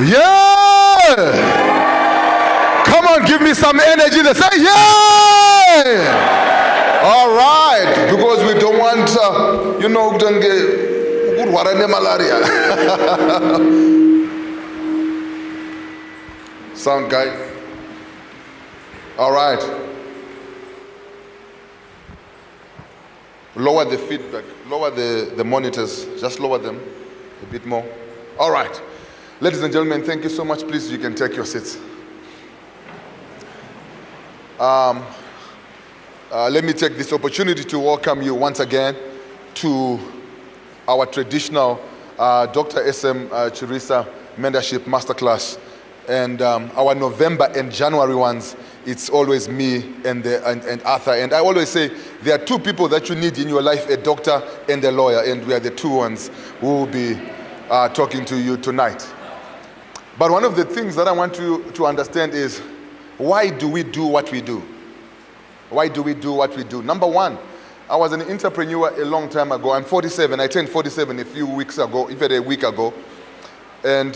Yeah! Come on, give me some energy. They say, yeah! All right, because we don't want, don't get malaria. Sound guys? All right. Lower the feedback, lower the monitors, just lower them a bit more. All right. Ladies and gentlemen, thank you so much. Please, you can take your seats. Let me take this opportunity to welcome you once again to our traditional Dr. SM Chirisa Mentorship Masterclass. And our November and January ones, it's always me and Arthur. And I always say there are two people that you need in your life, a doctor and a lawyer. And we are the two ones who will be talking to you tonight. But one of the things that I want you to understand is, why do we do what we do? Why do we do what we do? Number one, I was an entrepreneur a long time ago. I'm 47. I turned 47 a few weeks ago, even a week ago. And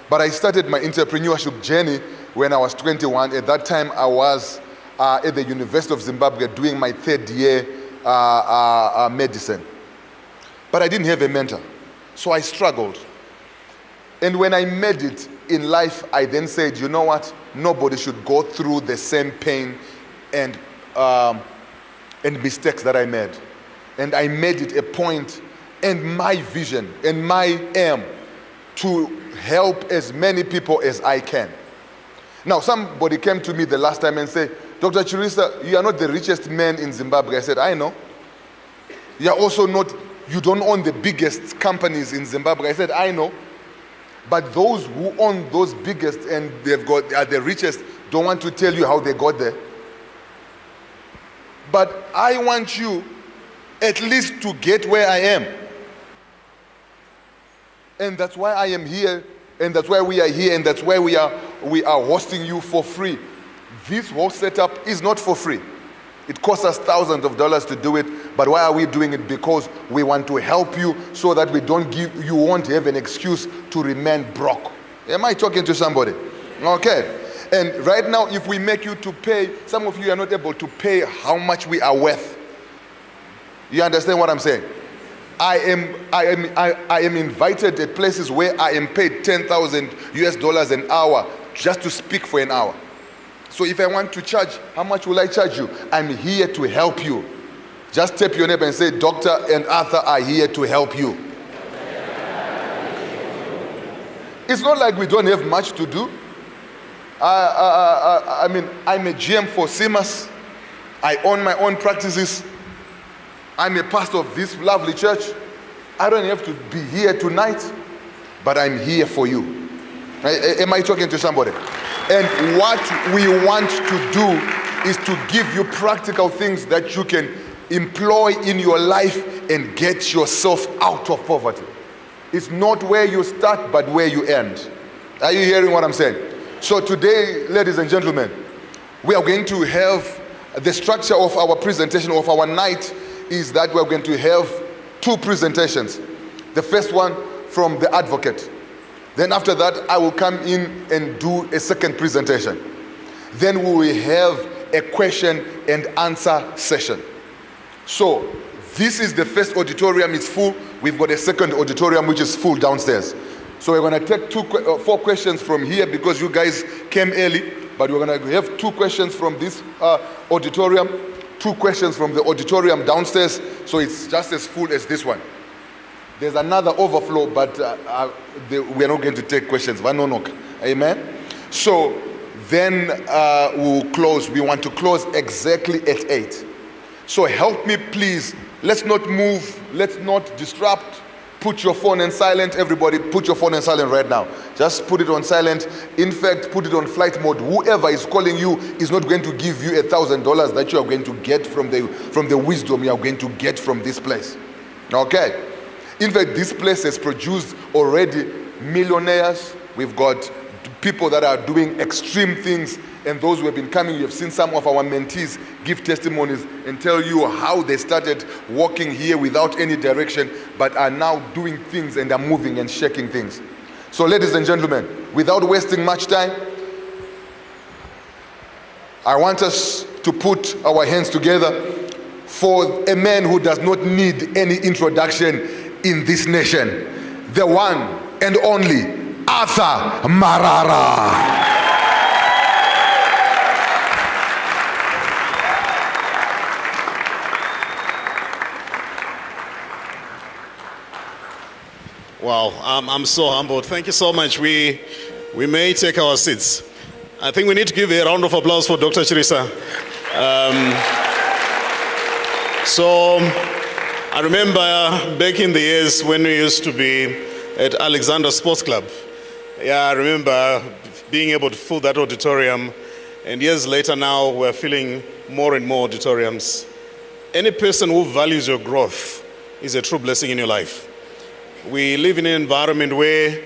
but I started my entrepreneurship journey when I was 21. At that time, I was at the University of Zimbabwe doing my third year medicine. But I didn't have a mentor, so I struggled. And when I made it in life, I then said, you know what? Nobody should go through the same pain and mistakes that I made. And I made it a point and my vision and my aim to help as many people as I can. Now, somebody came to me the last time and said, Dr. Chirisa, you are not the richest man in Zimbabwe. I said, I know. You are also not, you don't own the biggest companies in Zimbabwe. I said, I know. But those who own those biggest and are the richest don't want to tell you how they got there. But I want you at least to get where I am. And that's why I am here, and that's why we are here, and that's why we are hosting you for free. This whole setup is not for free. It costs us thousands of dollars to do it, but why are we doing it? Because we want to help you so that you won't have an excuse to remain broke. Am I talking to somebody? Okay. And right now, if we make you to pay, some of you are not able to pay how much we are worth. You understand what I'm saying? I am invited at places where I am paid $10,000 an hour just to speak for an hour. So if I want to charge, how much will I charge you? I'm here to help you. Just tap your neighbor and say, Doctor and Arthur are here to help you. It's not like we don't have much to do. I'm a GM for CIMAS. I own my own practices. I'm a pastor of this lovely church. I don't have to be here tonight, but I'm here for you. Am I talking to somebody? And what we want to do is to give you practical things that you can employ in your life and get yourself out of poverty. It's not where you start, but where you end. Are you hearing what I'm saying? So today, ladies and gentlemen, we are going to have the structure of our presentation of our night is that we're going to have two presentations. The first one from the advocate. Then after that, I will come in and do a second presentation. Then we will have a question and answer session. So this is the first auditorium, it's full. We've got a second auditorium which is full downstairs. So we're going to take 4 questions from here because you guys came early, but we're going to have 2 questions from this auditorium, 2 questions from the auditorium downstairs, so it's just as full as this one. There's another overflow, but we're not going to take questions. Amen? So then we'll close. We want to close exactly at 8. So help me, please. Let's not move. Let's not disrupt. Put your phone in silent. Everybody, put your phone in silent right now. Just put it on silent. In fact, put it on flight mode. Whoever is calling you is not going to give you $1,000 that you are going to get from the wisdom you are going to get from this place. Okay? In fact, this place has produced already millionaires. We've got people that are doing extreme things, and those who have been coming, you have seen some of our mentees give testimonies and tell you how they started walking here without any direction, but are now doing things and are moving and shaking things. So ladies and gentlemen, without wasting much time, I want us to put our hands together for a man who does not need any introduction in this nation, the one and only Arthur Marara. Wow, I'm so humbled. Thank you so much. We may take our seats. I think we need to give a round of applause for Dr. Chirisa. So I remember back in the years when we used to be at Alexander Sports Club. Yeah, I remember being able to fill that auditorium. And years later now, we're filling more and more auditoriums. Any person who values your growth is a true blessing in your life. We live in an environment where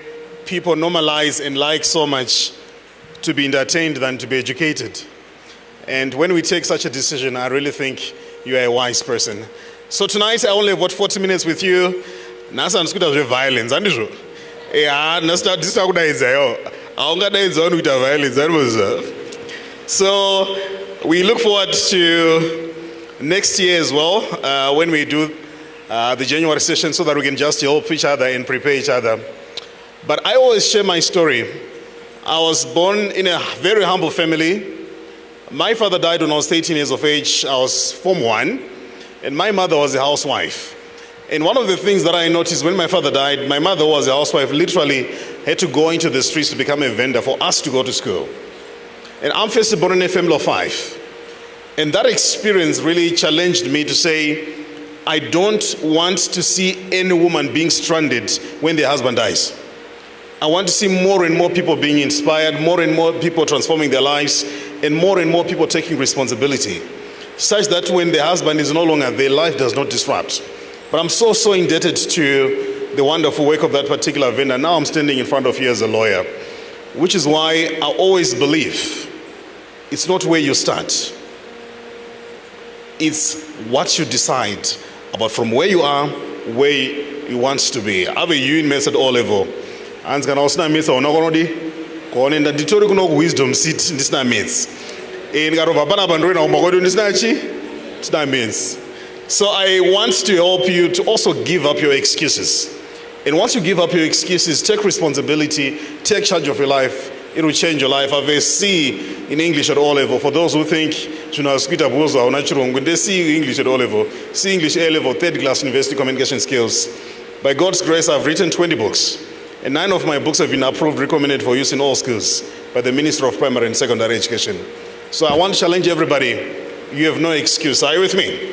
people normalize and like so much to be entertained than to be educated. And when we take such a decision, I really think you are a wise person. So tonight I only have 40 minutes with you. Nasa nisikuta zve violence, andizvo? Yeah, nasa disita kudaidza yo. Aungadaidza vanhu kuita violence, andizvo? So we look forward to next year as well, when we do the January session, so that we can just help each other and prepare each other. But I always share my story. I was born in a very humble family. My father died when I was 13 years of age. I was Form 1, and my mother was a housewife. And one of the things that I noticed when my father died, my mother was a housewife, literally had to go into the streets to become a vendor for us to go to school. And I'm first born in a family of 5. And that experience really challenged me to say, I don't want to see any woman being stranded when their husband dies. I want to see more and more people being inspired, more and more people transforming their lives, and more people taking responsibility, such that when the husband is no longer there, life does not disrupt. But I'm so indebted to the wonderful work of that particular vendor. Now I'm standing in front of you as a lawyer, which is why I always believe it's not where you start, it's what you decide about from where you are, where you want to be. I have a U in maths at all level. And can also maths or no and the wisdom seat this na maths. So I want to help you to also give up your excuses. And once you give up your excuses, take responsibility, take charge of your life. It will change your life. I have a C in English at all level. For those who think when they see English at all level, C English A level, 3rd class university communication skills. By God's grace, I've written 20 books. And 9 of my books have been approved, recommended for use in all schools by the Minister of Primary and Secondary Education. So I want to challenge everybody. You have no excuse. Are you with me?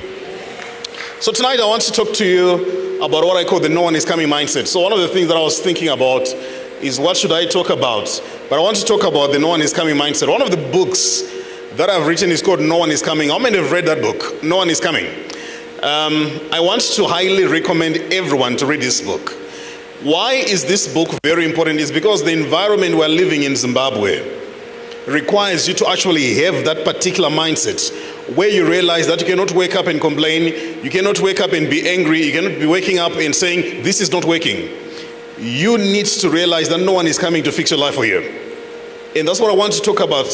So tonight I want to talk to you about what I call the no one is coming mindset. So one of the things that I was thinking about is what should I talk about? But I want to talk about the no one is coming mindset. One of the books that I've written is called No One Is Coming. How many have read that book? No One Is Coming. I want to highly recommend everyone to read this book. Why is this book very important? It's because the environment we're living in Zimbabwe requires you to actually have that particular mindset where you realize that you cannot wake up and complain, you cannot wake up and be angry, you cannot be waking up and saying, this is not working. You need to realize that no one is coming to fix your life for you. And that's what I want to talk about,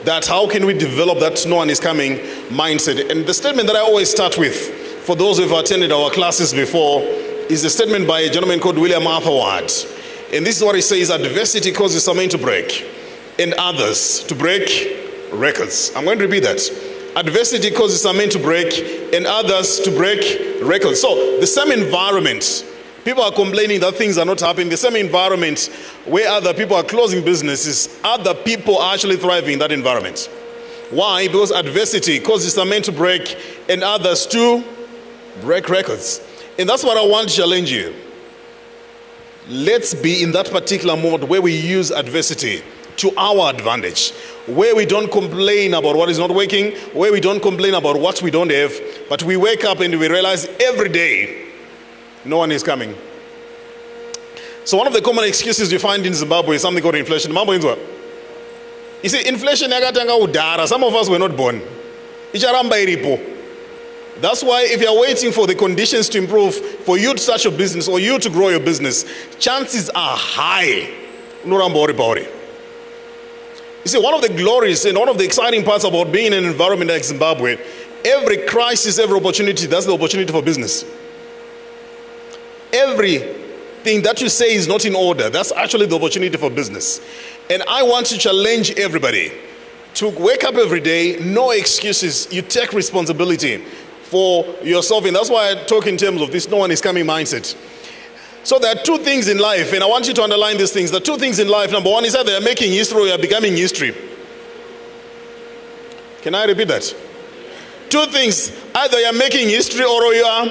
that how can we develop that no one is coming mindset. And the statement that I always start with, for those who have attended our classes before, is a statement by a gentleman called William Arthur Ward. And this is what he says: adversity causes some men to break, and others to break records. I'm going to repeat that. Adversity causes some men to break, and others to break records. So the same environment, people are complaining that things are not happening. The same environment where other people are closing businesses, other people are actually thriving in that environment. Why? Because adversity causes some men to break and others to break records. And that's what I want to challenge you. Let's be in that particular mode where we use adversity to our advantage, where we don't complain about what is not working, where we don't complain about what we don't have, but we wake up and we realize every day no one is coming. So one of the common excuses you find in Zimbabwe is something called inflation. You see, inflation, some of us were not born. That's why if you're waiting for the conditions to improve for you to start your business or you to grow your business, chances are high You see, one of the glories and one of the exciting parts about being in an environment like Zimbabwe, every crisis, every opportunity, that's the opportunity for business. Everything that you say is not in order, that's actually the opportunity for business. And I want to challenge everybody to wake up every day, no excuses. You take responsibility for yourself. And that's why I talk in terms of this no one is coming mindset. So there are two things in life, and I want you to underline these things. The two things in life, number one is either you're making history or you're becoming history. Can I repeat that? Two things, either you're making history or you are.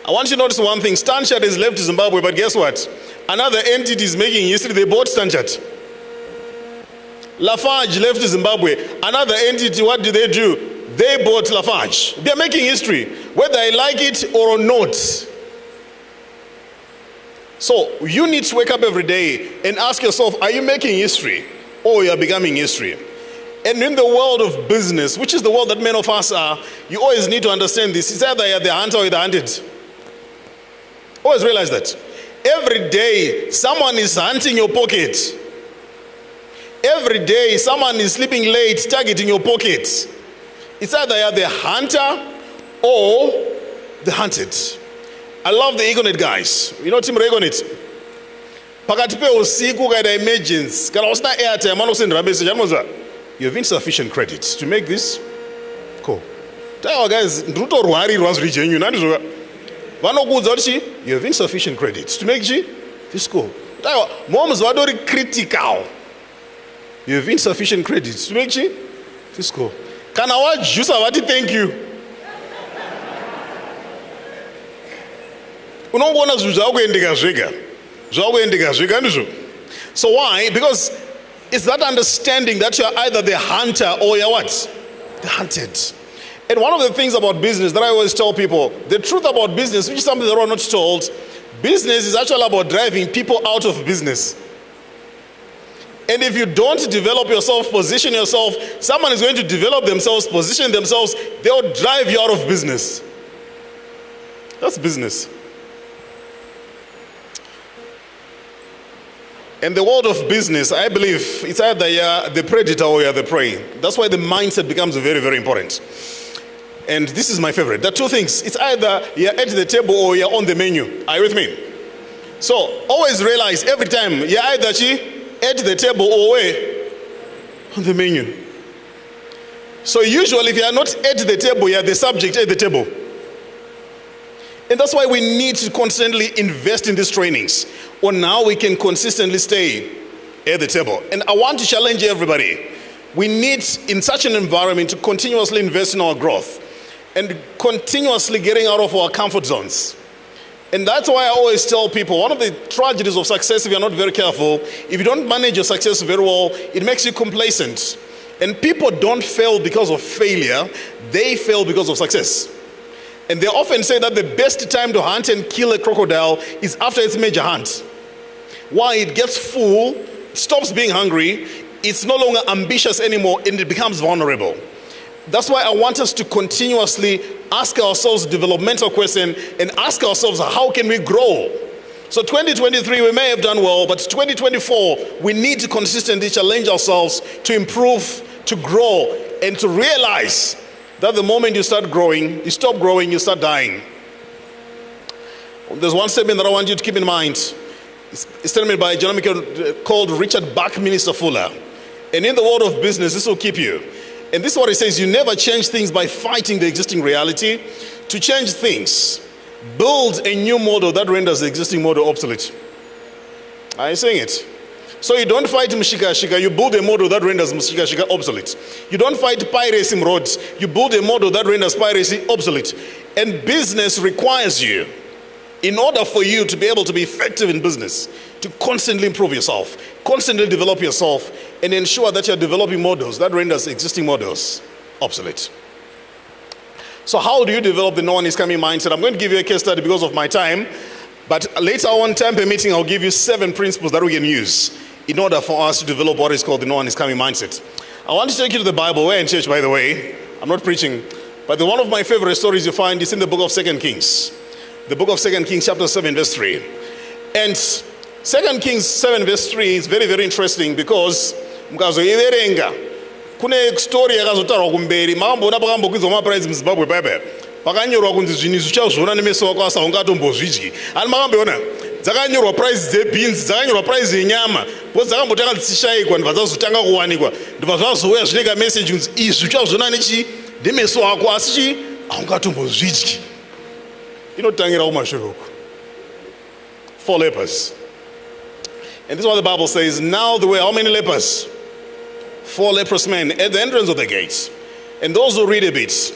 I want you to notice one thing. Stanchart has left Zimbabwe, but guess what? Another entity is making history. They bought Stanchart. Lafarge left Zimbabwe. Another entity, what do? They bought Lafarge. They're making history, whether I like it or not. So you need to wake up every day and ask yourself, are you making history or you are becoming history? And in the world of business, which is the world that many of us are, you always need to understand this. It's either you're the hunter or you're the hunted. Always realize that. Every day, someone is hunting your pocket. Every day, someone is sleeping late, targeting your pocket. It's either you're the hunter or the hunted. I love the Egonet guys. You know Team Egonet? Pakati pe usiku kaida emergency. Kana usina airtime, anosendera message. You have insufficient credit to make this. Cool. Tell our guys, nduto rwari rwas regenuine. Nandizoka. Vanokuudza kuti you have insufficient credit to make this cool. Tell moms vadori critical. You have insufficient credit to make this cool. Kana wajusa vati thank you. Unongona zvinhu zvakuendeka zvega ndizvo. So why? Because it's that understanding that you're either the hunter or you're what? The hunted. And one of the things about business that I always tell people, the truth about business, which is something that we're not told, business is actually about driving people out of business. And if you don't develop yourself, position yourself, someone is going to develop themselves, position themselves, they'll drive you out of business. That's business. In the world of business, I believe it's either you're the predator or you're the prey. That's why the mindset becomes very, very important. And this is my favorite. There are two things. It's either you're at the table or you're on the menu. Are you with me? So always realize every time you're either at the table or where? On the menu. So usually if you are not at the table, you are the subject at the table. And that's why we need to constantly invest in these trainings on how we can consistently stay at the table. And I want to challenge everybody. We need, in such an environment, to continuously invest in our growth and continuously getting out of our comfort zones. And that's why I always tell people, one of the tragedies of success, if you're not very careful, if you don't manage your success very well, it makes you complacent. And people don't fail because of failure, they fail because of success. And they often say that the best time to hunt and kill a crocodile is after its major hunt. Why? It gets full, stops being hungry, it's no longer ambitious anymore, and it becomes vulnerable. That's why I want us to continuously ask ourselves developmental question and ask ourselves, how can we grow? So 2023, we may have done well, but 2024, we need to consistently challenge ourselves to improve, to grow, and to realize that the moment you start growing, you stop growing, you start dying. There's one statement that I want you to keep in mind. It's a statement by a gentleman called Richard Buckminster Fuller. And in the world of business, this will keep you. And this is what he says: you never change things by fighting the existing reality. To change things, build a new model that renders the existing model obsolete. Are you saying it? So you don't fight Mshika, you build a model that renders Mshika obsolete. You don't fight piracy roads, you build a model that renders piracy obsolete. And business requires you, in order for you to be able to be effective in business, to constantly improve yourself, constantly develop yourself, and ensure that you're developing models that renders existing models obsolete. So how do you develop the no one is coming mindset? I'm going to give you a case study because of my time, but later on, time permitting, I'll give you 7 principles that we can use in order for us to develop what is called the no one is coming mindset. I want to take you to the Bible. We're in church, by the way. I'm not preaching, but one of my favorite stories you find is in the book of 2 Kings. The book of 2 Kings, chapter 7, verse 3. And 2 Kings 7 verse 3 is very, very interesting because mukazoiverenga kune story yakazotarwa kumberi makamboona pakambokwidza mapuraizi muZimbabwe paipa pakanyorwa kunzi zvinhu zvichazviona nemeso wako asi haungatozvidyi. ani makamboona dzakanyorwa price dzebeans, dzakanyorwa price yenyama, bcause dzakambotanga dzichishaikwa ndibva dzazotanga kuwanikwa, ndibva zvazouya zvine kameseji kunzi izvi uchazviona nemeso wako asi haungatombozvidyi. Inotangira kumashure uku. 4 lepers. And this is what the Bible says. Now there were how many lepers? 4 leprous men at the entrance of the gates. And those who read a bit,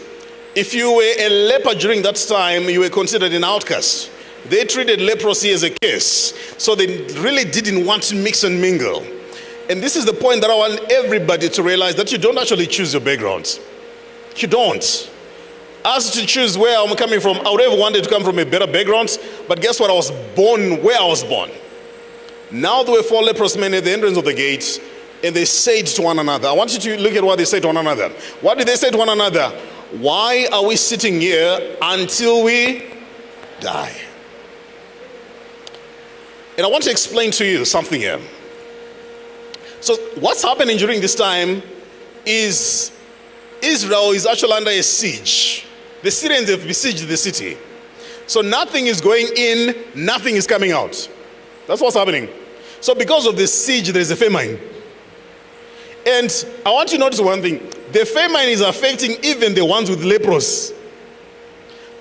if you were a leper during that time, you were considered an outcast. They treated leprosy as a curse. So they really didn't want to mix and mingle. And this is the point that I want everybody to realize, that you don't actually choose your background. You don't. Asked to choose where I'm coming from, I would have wanted to come from a better background, but guess what? I was born where I was born. Now there were 4 leprous men at the entrance of the gate, and they said to one another. I want you to look at what they said to one another. What did they say to one another? Why are we sitting here until we die? And I want to explain to you something here. So what's happening during this time is Israel is actually under a siege. The Syrians have besieged the city. So nothing is going in, nothing is coming out. That's what's happening. So because of the siege, there is a famine. And I want you to notice one thing. The famine is affecting even the ones with leprosy.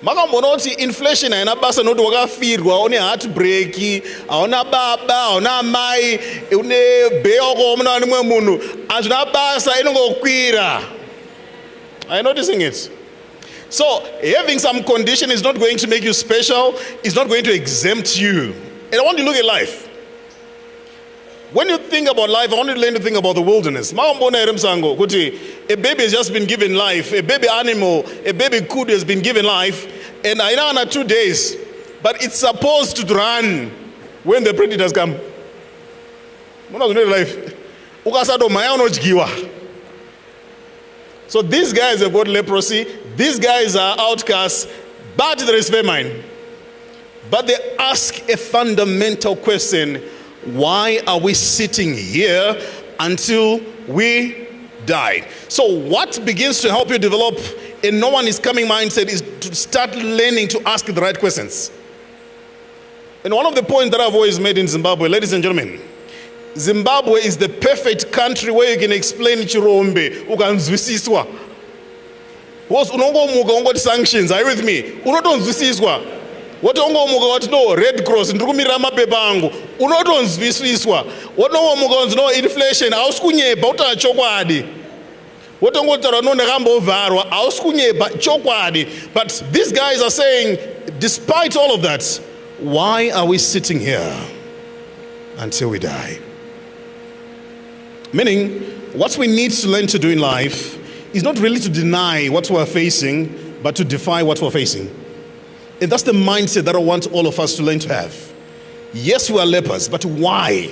Makamboona kuti inflation haina basa noti wakafirwa, une heartbreak, hauna baba, hauna mai, une bheko muna nimwe munhu, hazvina basa, inongokwira. Are you noticing it? So having some condition is not going to make you special, it's not going to exempt you. And I want you to look at life. When you think about life, I want you to learn to think about the wilderness. A baby has just been given life, a baby animal, a baby kudu has been given life, and I know 2 days, but it's supposed to run when the predators come. So these guys have got leprosy, these guys are outcasts, but there is famine. But they ask a fundamental question: why are we sitting here until we die? So what begins to help you develop a no one is coming mindset is to start learning to ask the right questions. And one of the points that I've always made in Zimbabwe, ladies and gentlemen, Zimbabwe is the perfect country where you can explain Chirombe, ukanzwisiswa. Was unongomuka ungoti sanctions, are you with me? Unotonzwisiswa. Wotongomuka wati no Red Cross ndikumirira mapepa angu, unotonzwisiswa. Wotongomuka wanzi no inflation, hausikunyepa utaura chokwadi. Wotongotaura no ndakambovharwa, hausikunyepa chokwadi. But these guys are saying, despite all of that, why are we sitting here until we die? Meaning, what we need to learn to do in life is not really to deny what we're facing, but to defy what we're facing. And that's the mindset that I want all of us to learn to have. Yes, we are lepers, but why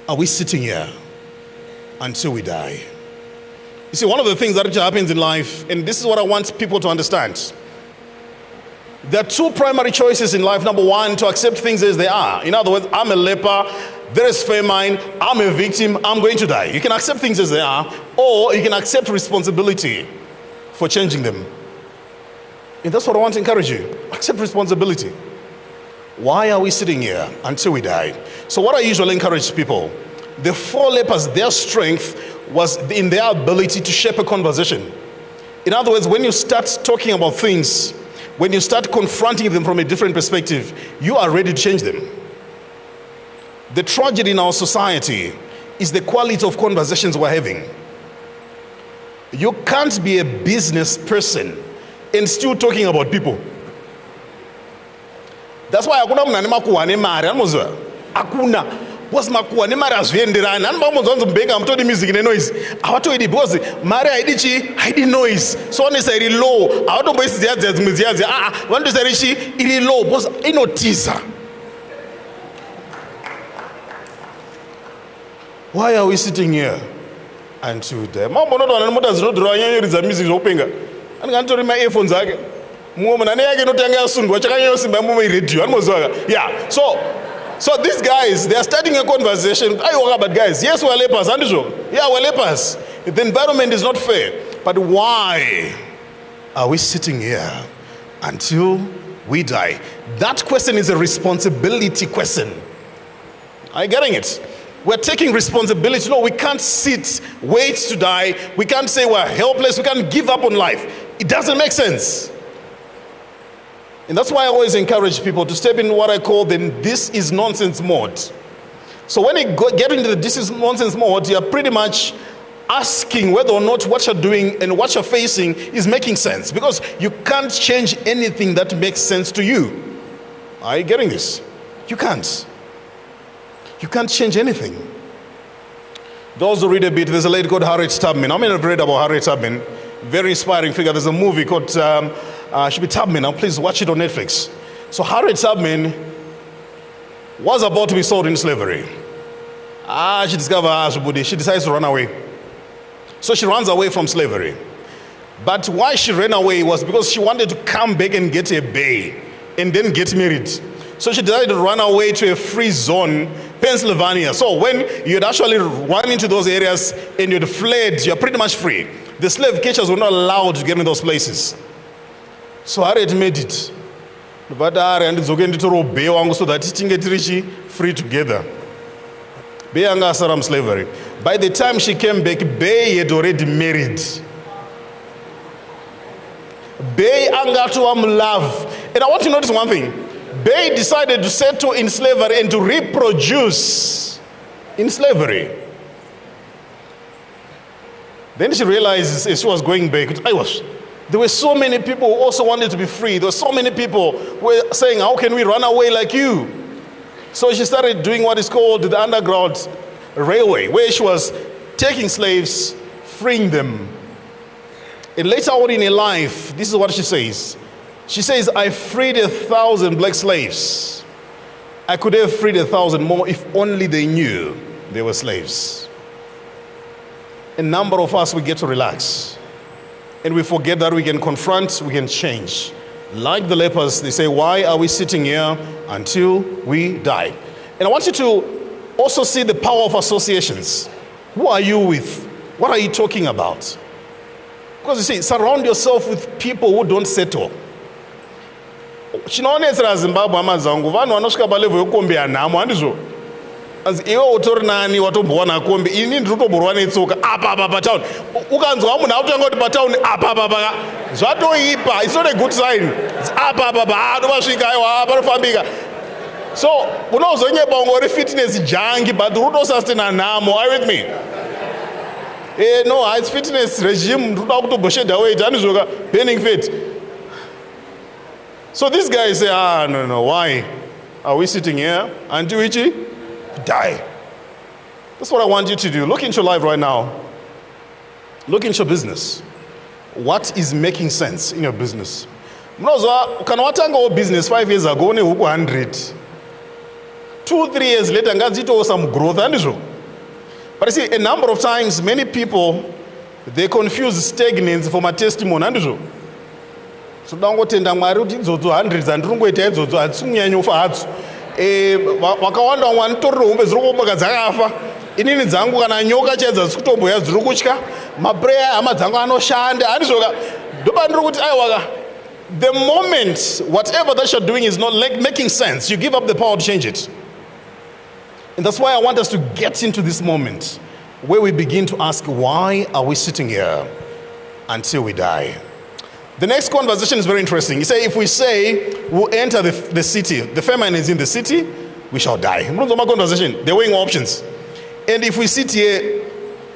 are we sitting here until we die? You see, one of the things that happens in life, and this is what I want people to understand. There are 2 primary choices in life. Number 1, to accept things as they are. In other words, I'm a leper, there is famine, I'm a victim, I'm going to die. You can accept things as they are, or you can accept responsibility for changing them. And that's what I want to encourage you. Accept responsibility. Why are we sitting here until we die? So what I usually encourage people, the 4 lepers, their strength was in their ability to shape a conversation. In other words, when you start talking about things, when you start confronting them from a different perspective, you are ready to change them. The tragedy in our society is the quality of conversations we're having. You can't be a business person and still talking about people. That's why hakuna munhu ane makuhwa nemari, anoziva? Hakuna. Because makuhwa nemari hazvienderani. Anombamuzwa kunzi muBenga hamutodi music nenoise. Havatoidi because mari haidi chi? Haidi noise. So vanoisa iri low. Havatomboisi dziyadzia dzimwe dziyadzia. Vanotoisa iri chi? Iri low because inotiza. Why are we sitting here until we die? Mambonoto vana nemota dzinodhura nyanyoridza music zvokupenga. Anganitori ma-earphones ake. Mumwe munhu ane yake inotanga yasundwa chakanyanya simba mumwe radio. Anomuziva? Yeah. So So these guys, they are starting a conversation. But guys, yes, we're lepers, aren't you? Yeah, we're lepers. The environment is not fair. But why are we sitting here until we die? That question is a responsibility question. Are you getting it? We're taking responsibility. No, we can't sit, wait to die. We can't say we're helpless. We can't give up on life. It doesn't make sense. And that's why I always encourage people to step in what I call the this is nonsense mode. So when you get into the this is nonsense mode, you're pretty much asking whether or not what you're doing and what you're facing is making sense. Because you can't change anything that makes sense to you. Are you getting this? You can't. You can't change anything. Those who read a bit, there's a lady called Harriet Tubman. How many have read about Harriet Tubman? Very inspiring figure. There's a movie called should be Tubman. Now please watch it on Netflix. So Harriet Tubman was about to be sold in slavery. She decides to run away. So she runs away from slavery. But why she ran away was because she wanted to come back and get a bay and then get married. So she decided to run away to a free zone, Pennsylvania. So when you'd actually run into those areas and you'd fled, you're pretty much free. The slave catchers were not allowed to get in those places. So Harriet made it. But so that free together. Slavery. By the time she came back, Bay had already married. Bay love. And I want to notice one thing. Bay decided to settle in slavery and to reproduce in slavery. Then she realized as she was going back, there were so many people who also wanted to be free. There were so many people who were saying, how can we run away like you? So she started doing what is called the Underground Railway, where she was taking slaves, freeing them. And later on in her life, this is what she says. She says, I freed 1,000 black slaves. I could have freed 1,000 more if only they knew they were slaves. A number of us, we get to relax. And we forget that we can confront, we can change. Like the lepers, they say, why are we sitting here until we die? And I want you to also see the power of associations. Who are you with? What are you talking about? Because you see, surround yourself with people who don't settle. Chinoonetsera Zimbabwe amazangu vanhu vanosvika palevel yekombe yanhamo handizvo. As iwe utori nani watombowana kombe, ini ndinotomborwa netsoka apa patown. Ukanzwa munhu akutanga kuti patown apa zvatoipa. It's not a good sign. It's apa dovasvika aiwa panofambika. So unozonyepa ungori fitness junkie but unotosustain nhamo. Are you with me? No, it's fitness regime. Ndoda kutomboshed weight handizvoka burning fat. So these guys say, no, why are we sitting here until we die? That's what I want you to do. Look into your life right now. Look into your business. What is making sense in your business? Mnozwa, kana watanga business 5 years ago, une huku 100. 2-3 years later, ngazito some growth, andizvo. But you see, a number of times, many people, they confuse stagnance for my testimony, andizvo. So dangotenda Mwari kuti idzodzo 100 andirongoita idzodzo hatsikunyanyofa hatso. Wakawanda wanitorero hombe dziri kuomboka dzakafa. Inini dzangu kana nyoka chedza dzikutomboya dziri kutya. Maprayer hama dzangu anoshanda. Handizvoka. Ndoba ndiri kuti aiwaka. The moment whatever that you're doing is not making sense, you give up the power to change it. And that's why I want us to get into this moment where we begin to ask, why are we sitting here until we die? The next conversation is very interesting. You say, if we say we'll enter the city, the famine is in the city, we shall die. Conversation. They're weighing options. And if we sit here,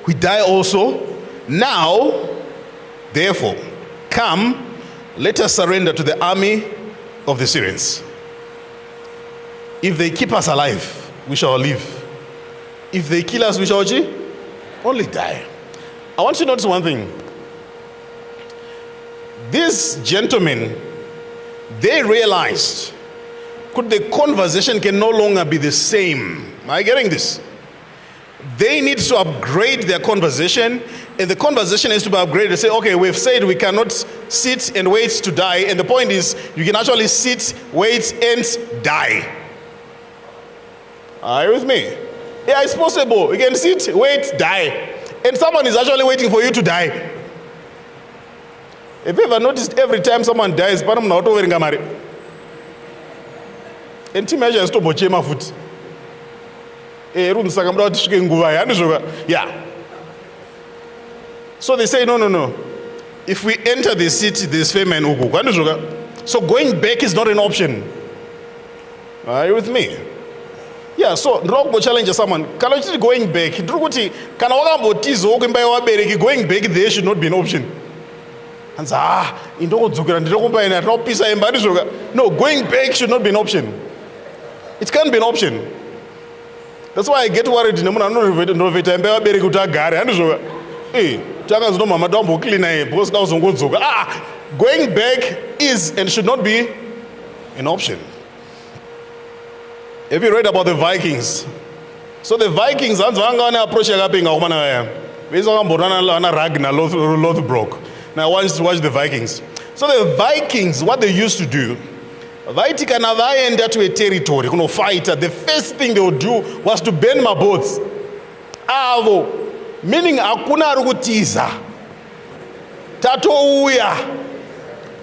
we die also. Now, therefore, come, let us surrender to the army of the Syrians. If they keep us alive, we shall live. If they kill us, we shall only die. I want you to notice one thing. These gentlemen, they realized the conversation can no longer be the same. Am I getting this? They need to upgrade their conversation, and the conversation has to be upgraded. They say, okay, we've said we cannot sit and wait to die, and the point is you can actually sit, wait, and die. Are you with me? Yeah, it's possible. You can sit, wait, die. And someone is actually waiting for you to die. Have you ever noticed every time someone dies, panam na auto wearing amari? And team measure to boche ma foot. Room sakamra tishike nguva ya. Yeah. So they say no. If we enter the city, there's famine ugu. So going back is not an option. Are you with me? Yeah, so ndrogo challenge someone. Kana uchiti going back, ndrokuti kana wakambotizo okwemba wabereki, going back there should not be an option. And say indokodzukira ndinokupa ina tinopisa imba ndizvoka. No, going back should not be an option. It can't be an option. That's why I get worried nemuna anonoveta imba wabereki kuti agare handizvoka. Takazino mama dombo clean aye because now zongodzoka. Going back is and should not be an option. Have you read about the Vikings? So the Vikings, hands vanga approach yakapinga kumana vaya. Vezokamborana na Ragnar Lothbrok. Now I want you to watch the Vikings. So the Vikings, what they used to do, vaiti kana vaenda to a territory, kuno fighter, the first thing they would do was to burn my boats. Meaning hakuna arikutiza. Tatouya.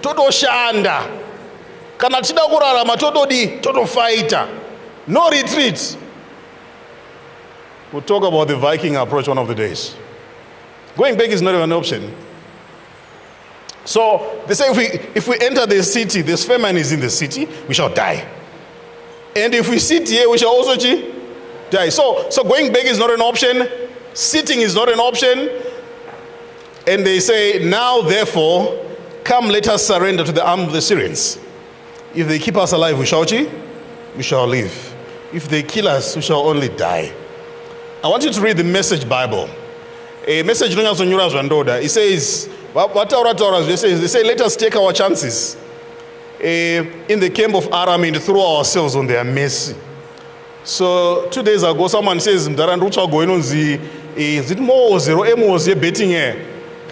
Totoshanda. Kana tida kurarama toto fighter. No retreat. We'll talk about the Viking approach one of the days. Going back is not an option. So they say if we enter the city, this famine is in the city, we shall die. And if we sit here, we shall also die. So going back is not an option. Sitting is not an option. And they say, now therefore, come let us surrender to the arm of the Syrians. If they keep us alive, we shall live. If they kill us, we shall only die. I want you to read the Message Bible. A message it says, they say, let us take our chances in the camp of Aram and throw ourselves on their mercy. So 2 days ago, someone says, Mdaranducha going on is it more zero was betting here?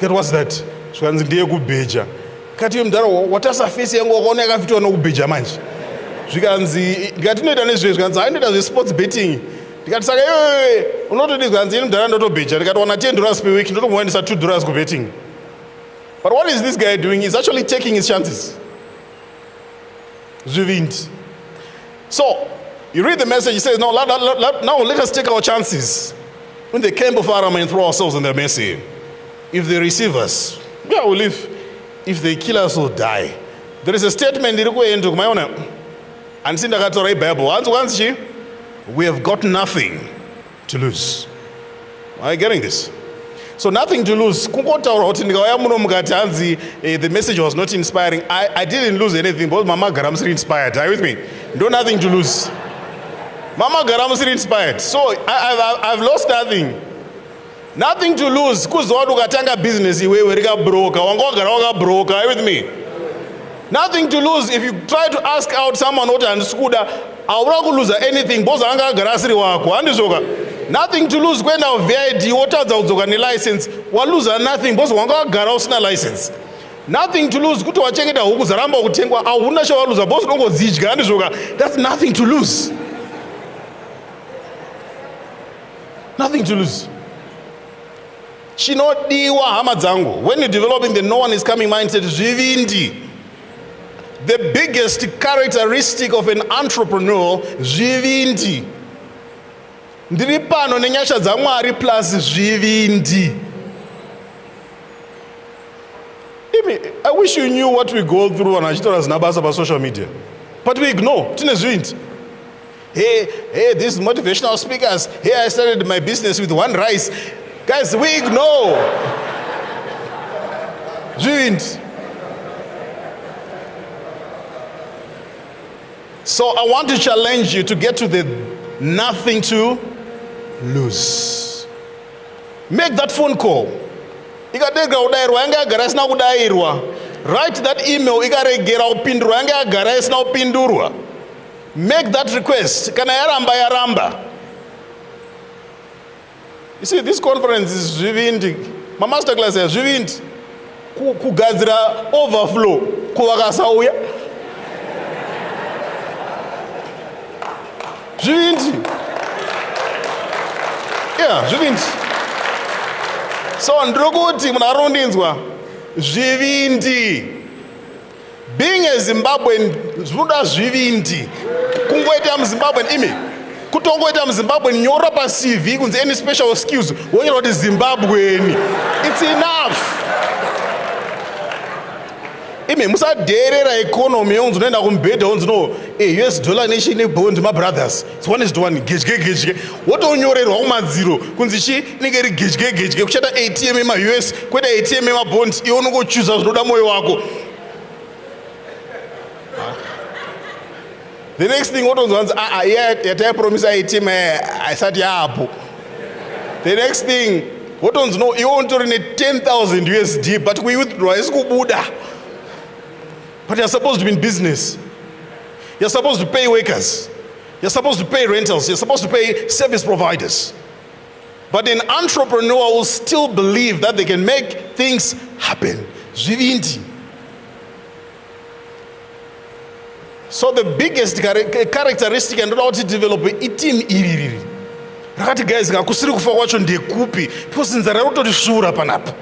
What's that? What is a face and go on a beja manch? Zvikanzi ngatinoita nezvezvo zvikanzi ainoita zvesports betting ndikati saka unototi zvikanzi mudhara ndotobheja ndikatowana $10 per week ndotomboendesa $2 kubetting. But what is this guy doing? He's actually taking his chances. Zvivindi. So you read the message, he says, now let us take our chances in the camp of Aram and throw ourselves on their mercy. If they receive us, yeah, we'll live. If they kill us, we'll die. There is a statement in my own. And in the Bible, we have got nothing to lose. Are you getting this? So nothing to lose. The message was not inspiring. I didn't lose anything, but Mama Garamsri inspired. Are you with me? No, nothing to lose. Mama Garamsri inspired. So I've lost nothing. Nothing to lose. Because business, you broke. Are you with me? Nothing to lose. If you try to ask out someone who and scooter, I will lose anything. Nothing to lose. When our VID, what are license? We lose nothing. Boss wanga garosna license. Nothing to lose. Kuto wachenge da huku zaramba kutengwa. Ahuna shawa lose. Boss nongo zijga. That's nothing to lose. Nothing to lose. Chinodiwa hamadzangu. When you're developing the no one is coming mindset, zvivindi. The biggest characteristic of an entrepreneur, zvivindi. Ndiripano nenyasha za Mwari plus zvivindi. I wish you knew what we go through on Ajitora Nabasa about social media. But we ignore. Tine zvivindi. Hey, these motivational speakers. Hey, I started my business with one rice. Guys, we ignore. Zvivindi. So I want to challenge you to get to the nothing to lose. Make that phone call. Write that email. Make that request. You see, this conference is Zvivindi. My masterclass is Zvivindi. Kugazira overflow. Zvivindi. Yeah, zvivindi. So ndrokuti munarondinzwa zvivindi. Being a Zimbabwean zvinoda zvivindi. Kungoita muZimbabwean imi. Kutongoita muZimbabwean nyora pa CV kunzi any special skills. Wonyora kuti Zimbabwean. It's enough. Imi musadherera economy yonzi unoenda kumbedha wonzi no US dollar nation bond my brothers. It's 1:1 gejge. Wotonyorerwa kumadziro kunzi chi inenge iri gejge kuchata ATM ema US kweta ATM ema bond iwe unongochuza zvinoda moyo wako. The next thing wotonzwanzi yatai promise ATM aisati yaapo. The next thing wotonzi no iwe unitori ne 10,000 USD but we withdraw isi kubuda. But you're supposed to be in business. You're supposed to pay workers. You're supposed to pay rentals. You're supposed to pay service providers. But an entrepreneur will still believe that they can make things happen. Zvivindi. So the biggest characteristic and how to develop a team iriri. Rakati guys ngakusiri kufa kwacho ndekupi because nzara rototishura panapa.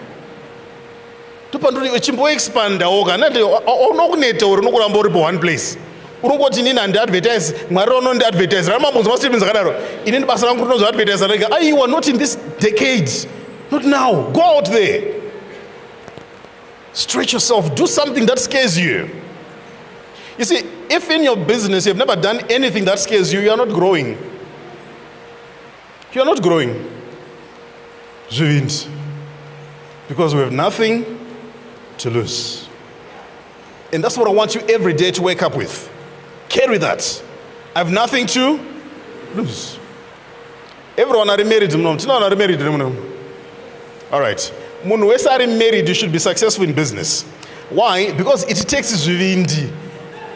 Tupanduri uchimbo expanda oga nande unokuneta uri unokuramba uri pa one place. Urongoti nini and advertise mwari unondi advertise ramambonzo masipinzi zakadaro inini basa rangu rinozo advertise rega you are not in this decade, not now. Go out there, stretch yourself, do something that scares you. You see, if in your business you've never done anything that scares you, you are not growing. You are not growing. Zvivindi. Because we have nothing to lose. And that's what I want you every day to wake up with. Carry that. I have nothing to lose. Everyone are married. All right. Munhu wese are married, you should be successful in business. Why? Because it takes zvivindi.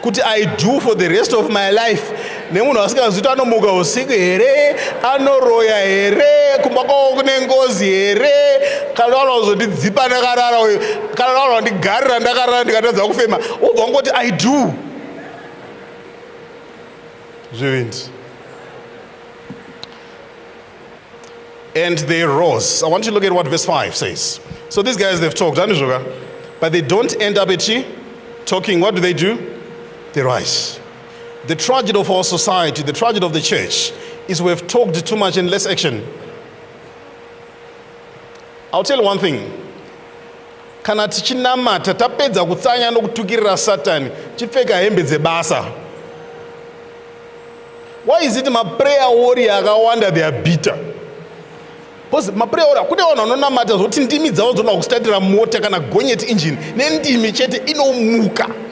Kuti I do for the rest of my life. Nemunhu asingazvita anomuka usiku here, anoroya here, kumbako kune ngozi here, kana vanozondidzipa ndakarara, kana vanondigarira ndakarara ndikatadza kufema. Obva ngoti I do. Zvivindi. And they rose. I want you to look at what verse 5 says. So these guys, they've talked, but they don't end up talking. What do? They rise. The tragedy of our society, the tragedy of the church, is we've talked too much and less action. I'll tell you one thing. Kana tichinamata tapedza kutsanya nokutukirira Satan, chipfeka hembe dzebasa. Why is it my prayer warrior akawanda they are bitter? Because my prayer warrior kune vanhu vanonamata zoti ndimi dzavo dzona kustatira mota kana gonyeti engine nendimi chete inomuka.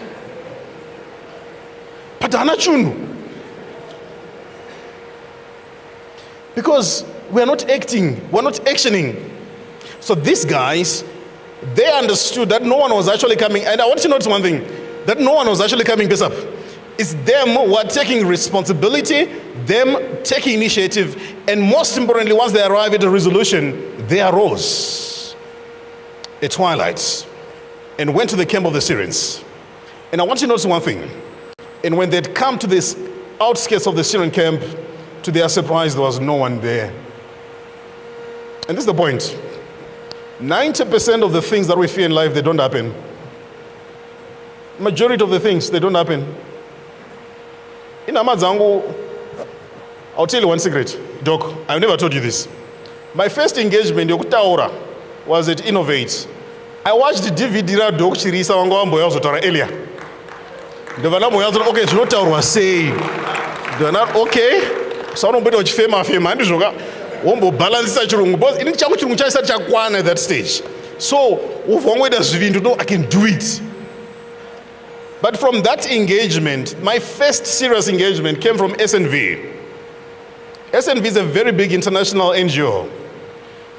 But hanachunu. Because we are not acting, we are not actioning. So these guys, they understood that no one was actually coming. And I want you to notice one thing, that no one was actually coming this up. It's them who are taking responsibility, them taking initiative, and most importantly, once they arrive at a resolution, they arose at twilight and went to the camp of the Syrians. And I want you to notice one thing. And when they'd come to this outskirts of the Syrian camp, to their surprise, there was no one there. And this is the point. 90% of the things that we fear in life, they don't happen. Majority of the things, they don't happen. In Amadzangu, I'll tell you one secret. Doc, I've never told you this. My first engagement yokutaura was at Innovate. I watched the DVD Doc Chirisa wangwambo yazotaura earlier. Okay, zvinotaurwa sei. They're not okay. So unomboita uchifema ndizvoka wombobalancisa chirungu because ini changu chirungu chaisati chakwana at that stage. So ubva wangoita zvivindu no, I can do it. But from that engagement, my first serious engagement came from SNV. SNV is a very big international NGO.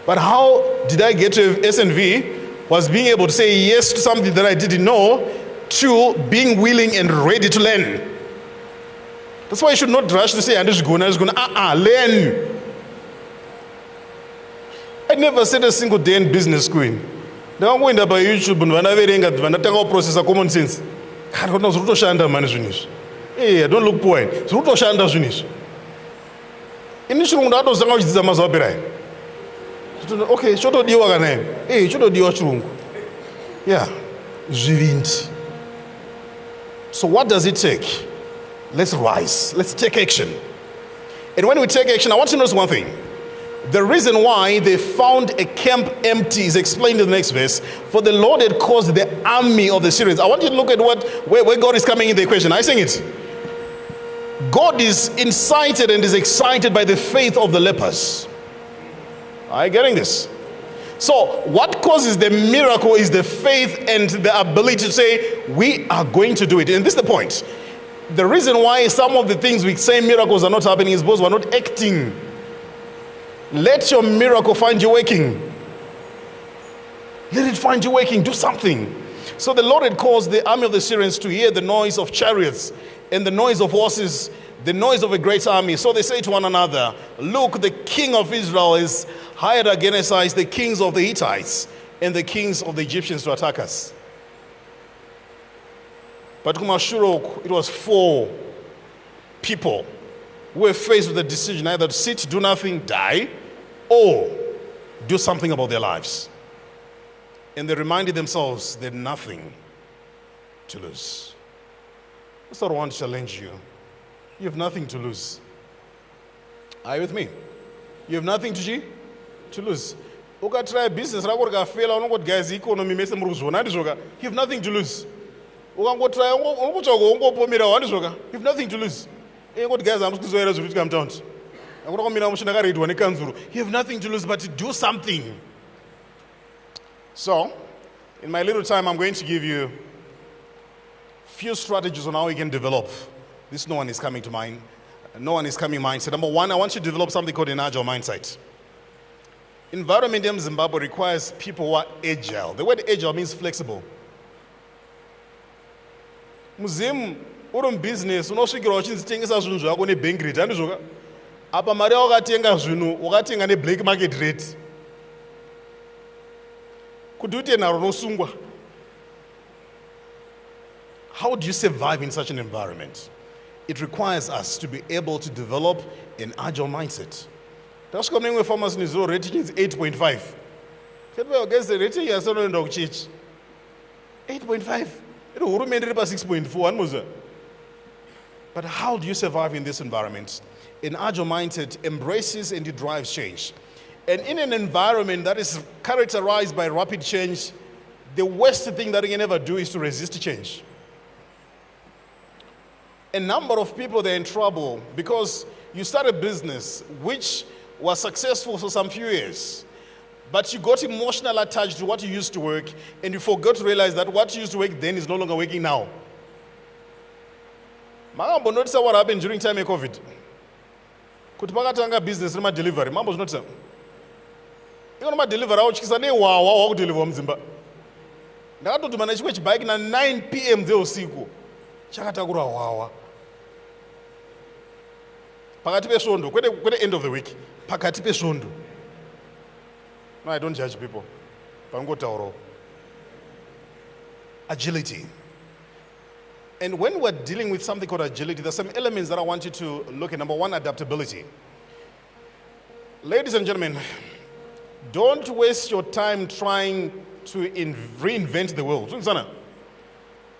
But how did I get to SNV? Was being able to say yes to something that I didn't know, to being willing and ready to learn. That's why you should not rush to say, I'm just going, learn. I never said a single day in business school. Now I'm going to by YouTube and when I take process of common sense. I don't know, hey, don't look poor. In Okay, chotodiwa kana. Hey, chotodiwa chirungu. Yeah. Zvivindi. So what does it take? Let's rise. Let's take action. And when we take action, I want you to notice one thing. The reason why they found a camp empty is explained in the next verse. For the Lord had caused the army of the Syrians. I want you to look at where God is coming in the equation. I sing it. God is incited and is excited by the faith of the lepers. Are you getting this? So what causes the miracle is the faith and the ability to say, we are going to do it. And this is the point. The reason why some of the things we say miracles are not happening is because we're not acting. Let your miracle find you waking. Let it find you waking. Do something. So the Lord had caused the army of the Syrians to hear the noise of chariots and the noise of horses, the noise of a great army. So they say to one another, look, the king of Israel is hired against us, the kings of the Hittites and the kings of the Egyptians to attack us. But Kumashurok, it was 4 people who were faced with a decision either to sit, do nothing, die, or do something about their lives. And they reminded themselves they had nothing to lose. That's what I want to challenge you. You have nothing to lose. Are you with me? You have nothing to lose. You try business, you have nothing to lose. You have nothing to lose. You have nothing to lose but to do something. So, in my little time, I'm going to give you a few strategies on how you can develop. This no one is coming to mind. No one is coming mindset. Number 1, I want you to develop something called an agile mindset. Environment in Zimbabwe requires people who are agile. The word agile means flexible. Muzimu uri business unosvikira uchitengesa zvinhu zvako nebank rate handizvoka apa mari yawakatenga zvinhu wakatenga neblack market rate kuti uite nharo unosungwa. How do you survive in such an environment? It requires us to be able to develop an agile mindset. Tasvika mune imwe pharmacy nezero rating is 8.5. Ketwageze rating yasinoenda kuchechi 8.5. Iro hurumende iri pa 6.4 anomuza. But how do you survive in this environment? An agile mindset embraces and it drives change. And in an environment that is characterized by rapid change, the worst thing that you can ever do is to resist change. A number of people, they're in trouble because you start a business which was successful for some few years, but you got emotional attached to what you used to work and you forgot to realize that what used to work then is no longer working now. Mambo notice what happened during time of COVID. Kuti pakatanga business rema delivery. Mambo notice. Iko ma delivery auchikisa ne wawa wakudeliver mzimba. Ndakatoti mana chikwe chibike na 9 p.m. dzeusiku. Chakatakura wawa. Pakati pesvondo, kwete end of the week. Pakati pesvondo. No, I don't judge people. Pangotauro. Agility. And when we're dealing with something called agility, there's some elements that I want you to look at. Number 1, adaptability. Ladies and gentlemen, don't waste your time trying to reinvent the world.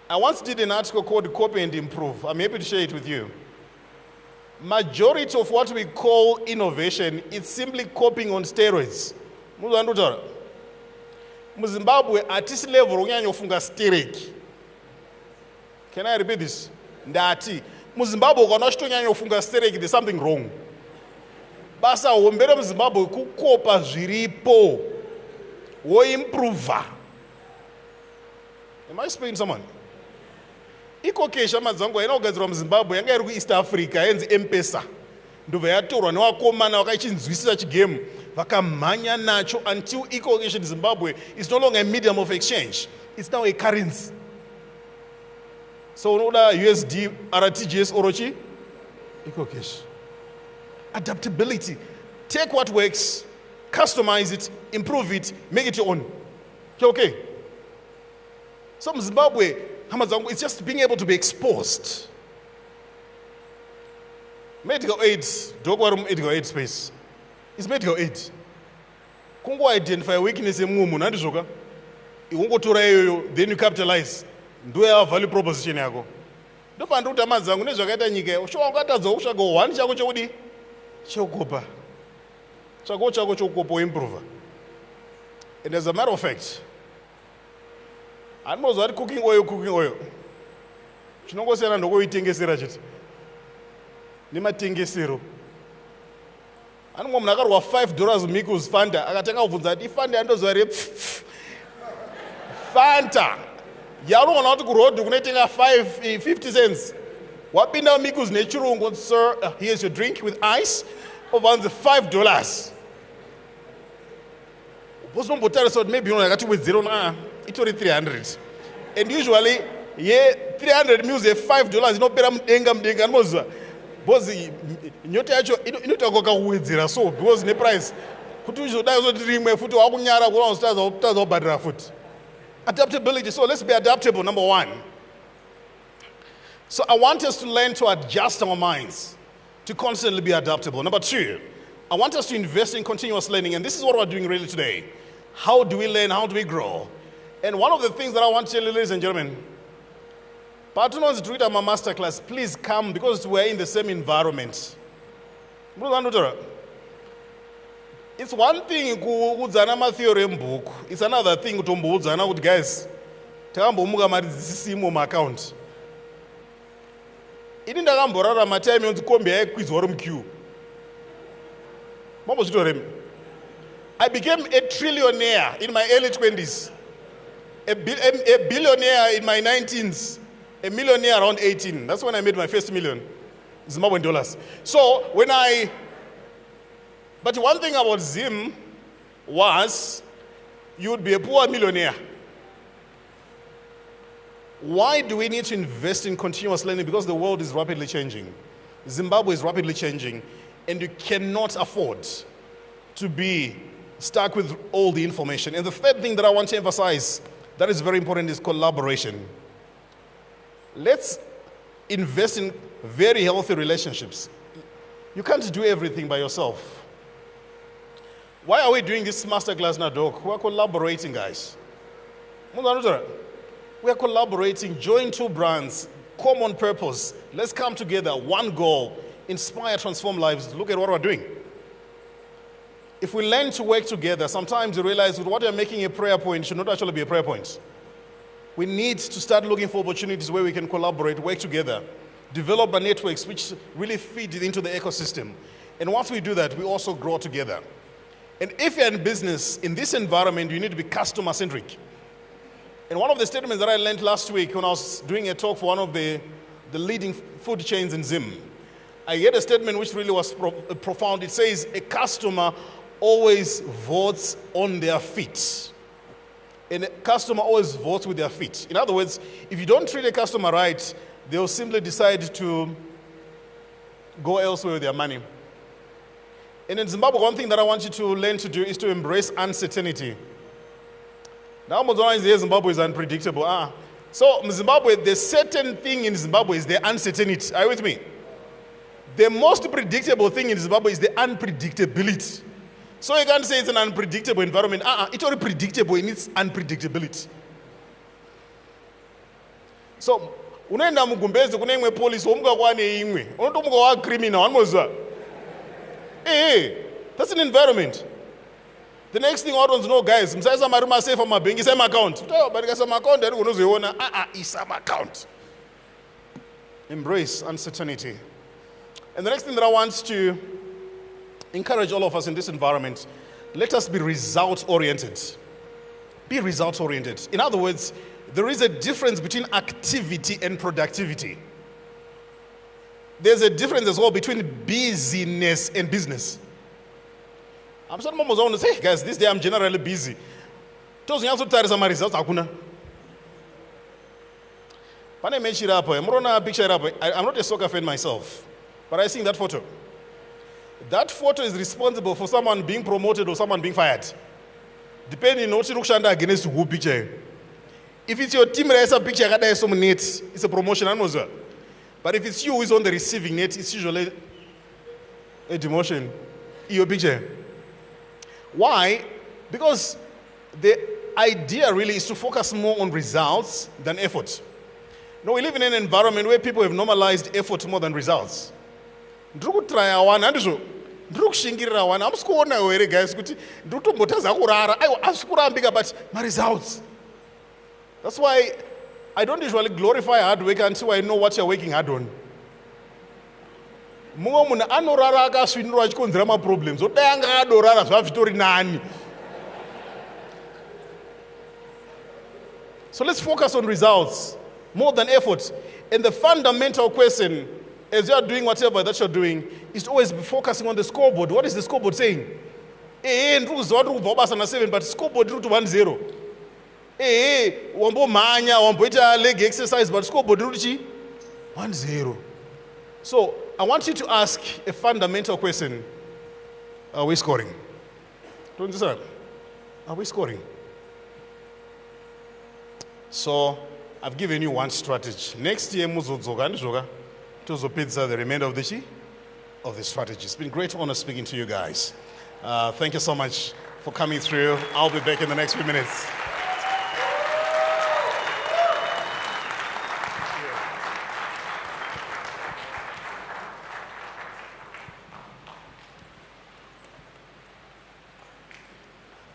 I once did an article called Copy and Improve. I'm happy to share it with you. Majority of what we call innovation is simply copying on steroids. Muzimbabwe artist level unyanyofunga stereki. Can I repeat this? Ndati muzimbabwe ukanachitonyanya stereki, there's something wrong. Basa wombere muzimbabwe kukopa zviripo woimprova. Am I speaking to someone? Iko kesha madzangu inogadzirwa muzimbabwe yanga iri kuEast Africa yenzi M-Pesa. Ndobva yatorwa nevakomana vakachinzwisisa chigame vakamhanya nacho until iko kesha in Zimbabwe is no longer a medium of exchange. It's now a currency. So unoda USD, RTGS, Orochi, Eco Cash. Adaptability. Take what works, customize it, improve it, make it your own. Okay. So Zimbabwe, it's just being able to be exposed. Medical aid, don't worry medical aid space. It's medical aid. kungo identify weakness emunhu nandizvoka ungotora iyoyo then you capitalize ndo ya value proposition yako ndopanda kuti hama dzangu nezvakaita nyika shuwa ungatadzawo kutsvaga 1 chako chokudi chokukopa tsvagawo chako chokukopa woimprova. And as a matter of fact, handinozva kuti cooking oil chinongosiyana ndokuitengesera chete nematengesero. Hanimwe munhu akarwa $5 Mikus Fanta akatanga kubvunza kuti ifanta yandoziva re Fanta yaunogona kuti kurodhi kunoitenga 50 cents wapinda Mikus nechirungu, sir, here's your drink with ice, obvanzi $5. Posombotarisa kuti maybe yakati wedzero itori 300, and usually 300 mils $5 inopera mudenga anoziva because nyota yacho inoita kakawedzera so because neprice kuti uzodai zoti rimwe futi wakunyara kunauzotadza kubhadhira futi. Adaptability. So let's be adaptable, number one. So I want us to learn to adjust our minds to constantly be adaptable. Number two, I want us to invest in continuous learning, and this is what we're doing really today. How do we learn? How do we grow? And one of the things that I want to tell you, ladies and gentlemen, Partners do it at my masterclass. Please come because we're in the same environment. It's one thing kuudzana matheorem book. It's another thing to mbuudzana kuti guys, takambomuka mari dzisisimo maaccount. Ini ndakamborara matime yonzi kombi yaikwidzwa muqueue. Mambozvitoremi. I became a trillionaire in my early 20s, a billionaire in my 19s, a millionaire around 18. That's when I made my first million Zimbabwean dollars. So but one thing about Zim was you would be a poor millionaire. Why do we need to invest in continuous learning? Because the world is rapidly changing. Zimbabwe is rapidly changing, and you cannot afford to be stuck with all the information. And the third thing that I want to emphasize that is very important is collaboration. Let's invest in very healthy relationships. You can't do everything by yourself. Why are we doing this masterclass now, Doc? We are collaborating, guys. We are collaborating, join two brands, common purpose. Let's come together, one goal, inspire, transform lives. Look at what we're doing. If we learn to work together, sometimes you realize that what you're making a prayer point should not actually be a prayer point. We need to start looking for opportunities where we can collaborate, work together, develop our networks which really feed into the ecosystem. And once we do that, we also grow together. And if you're in business, in this environment, you need to be customer-centric. And one of the statements that I learned last week when I was doing a talk for one of the leading food chains in Zim, I heard a statement which really was profound. It says, a customer always votes on their feet. And a customer always votes with their feet. In other words, if you don't treat a customer right, they'll simply decide to go elsewhere with their money. And in Zimbabwe, one thing that I want you to learn to do is to embrace uncertainty. Now, Zimbabwe is unpredictable. So, in Zimbabwe, the certain thing in Zimbabwe is the uncertainty. Are you with me? The most predictable thing in Zimbabwe is the unpredictability. So you can't say it's an unpredictable environment. It's already predictable in its unpredictability. So, unaenda mugumbezi kuna imwe police omuka kwane imwe. Unotomuka wa criminal anmoza. That's an environment. The next thing I want to know, guys, msaisa maruma safe my bank is my account. But it's my account that unozoiona is my account. Embrace uncertainty. And the next thing that I want to encourage all of us in this environment, let us be result-oriented. Be result-oriented. In other words, there is a difference between activity and productivity. There's a difference as well between busyness and business. I'm saying, hey guys, this day I'm generally busy. I'm not a soccer fan myself, but I see that photo. That photo is responsible for someone being promoted or someone being fired. Depending on what you look against who picture. If it's your team that has a picture, it's a promotion. But if it's you who is on the receiving net, it's usually a demotion. Your picture. Why? Because the idea really is to focus more on results than effort. No, we live in an environment where people have normalized effort more than results. Ndikutraya one andizvo ndikushingirira one amusikuona here guys kuti ndikutombotadza kurara aiwa asikurambika but my results. That's why I don't usually glorify hard work until I know what you're working hard on. Mumwe munhu anorara akasvinirwa achikonzera maproblems odai anga adorara zvazvitori nani. So let's focus on results more than effort. And the fundamental question, as you are doing whatever that you're doing, is to always be focusing on the scoreboard. What is the scoreboard saying? Ndikuzwa kuti kubva basa na 7 but scoreboard iri kuti 1-0. Wambomhanya, wamboita leg exercise but scoreboard iri kuti 1-0. So I want you to ask a fundamental question. Are we scoring? Do you understand? Are we scoring? So I've given you one strategy. Next year, the remainder of the strategy. It's been great honor speaking to you guys. Thank you so much for coming through. I'll be back in the next few minutes.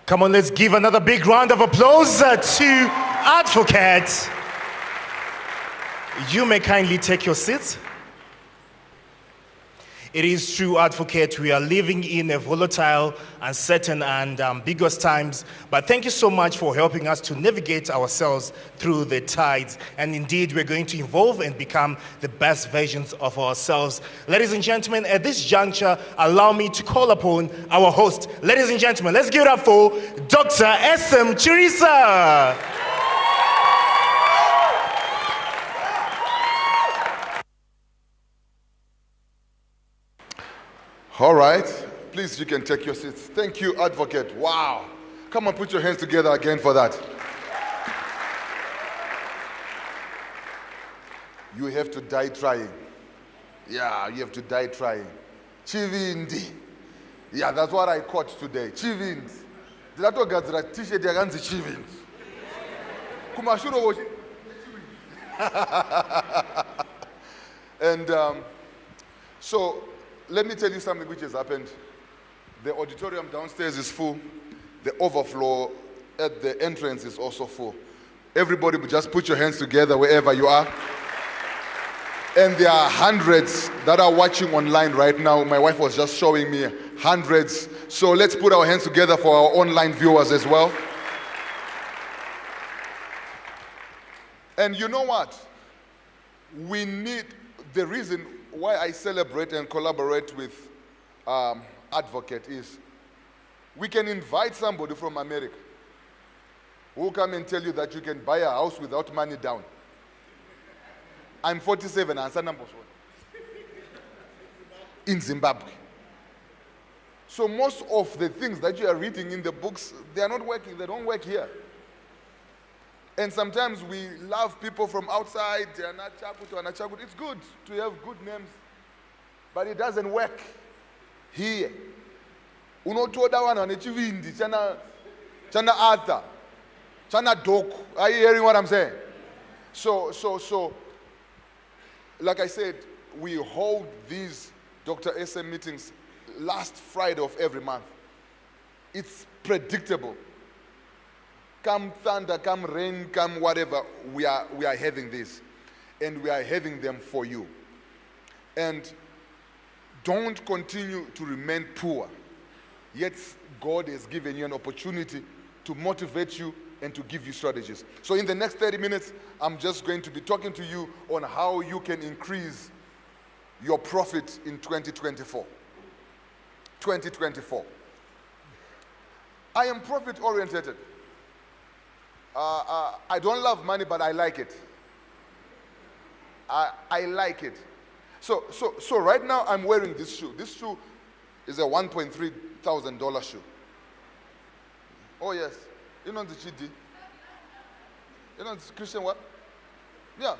Come on, let's give another big round of applause to Advocate. You may kindly take your seats. It is true, Advocate, we are living in a volatile, uncertain, and ambiguous times. But thank you so much for helping us to navigate ourselves through the tides. And indeed, we're going to evolve and become the best versions of ourselves. Ladies and gentlemen, at this juncture, allow me to call upon our host. Ladies and gentlemen, let's give it up for Dr. S.M. Chirisa. All right, please, you can take your seats. Thank you, Advocate. Wow. Come on, put your hands together again for that. You have to die trying. Yeah, you have to die trying. Chivindi. Yeah, that's what I caught today. Chivindi. Ndinatogadzira t-shirt yakanzi Chivindi. Kumashuro. And so, let me tell you something which has happened. The auditorium downstairs is full. The overflow at the entrance is also full. Everybody just put your hands together wherever you are. And there are hundreds that are watching online right now. My wife was just showing me hundreds. So let's put our hands together for our online viewers as well. And you know what? We need, the reason why I celebrate and collaborate with Advocate is we can invite somebody from America who will come and tell you that you can buy a house without money down. I'm 47, answer number one. In Zimbabwe. So most of the things that you are reading in the books, they are not working, they don't work here. And sometimes we love people from outside. It's good to have good names, but it doesn't work here. Unotoda wana nechivindi chana Arthur, chana Doku. Are you hearing what I'm saying? So, like I said, we hold these Dr. SM meetings last Friday of every month. It's predictable. Come thunder, come rain, come whatever, we are having this. And we are having them for you. And don't continue to remain poor. Yet God has given you an opportunity to motivate you and to give you strategies. So in the next 30 minutes, I'm just going to be talking to you on how you can increase your profit in 2024. 2024. I am profit-oriented. I don't love money, but I like it. I like it. So right now I'm wearing this shoe. This shoe is a $1,300 shoe. Oh yes. You know the GD? You know the Christian what? Yeah.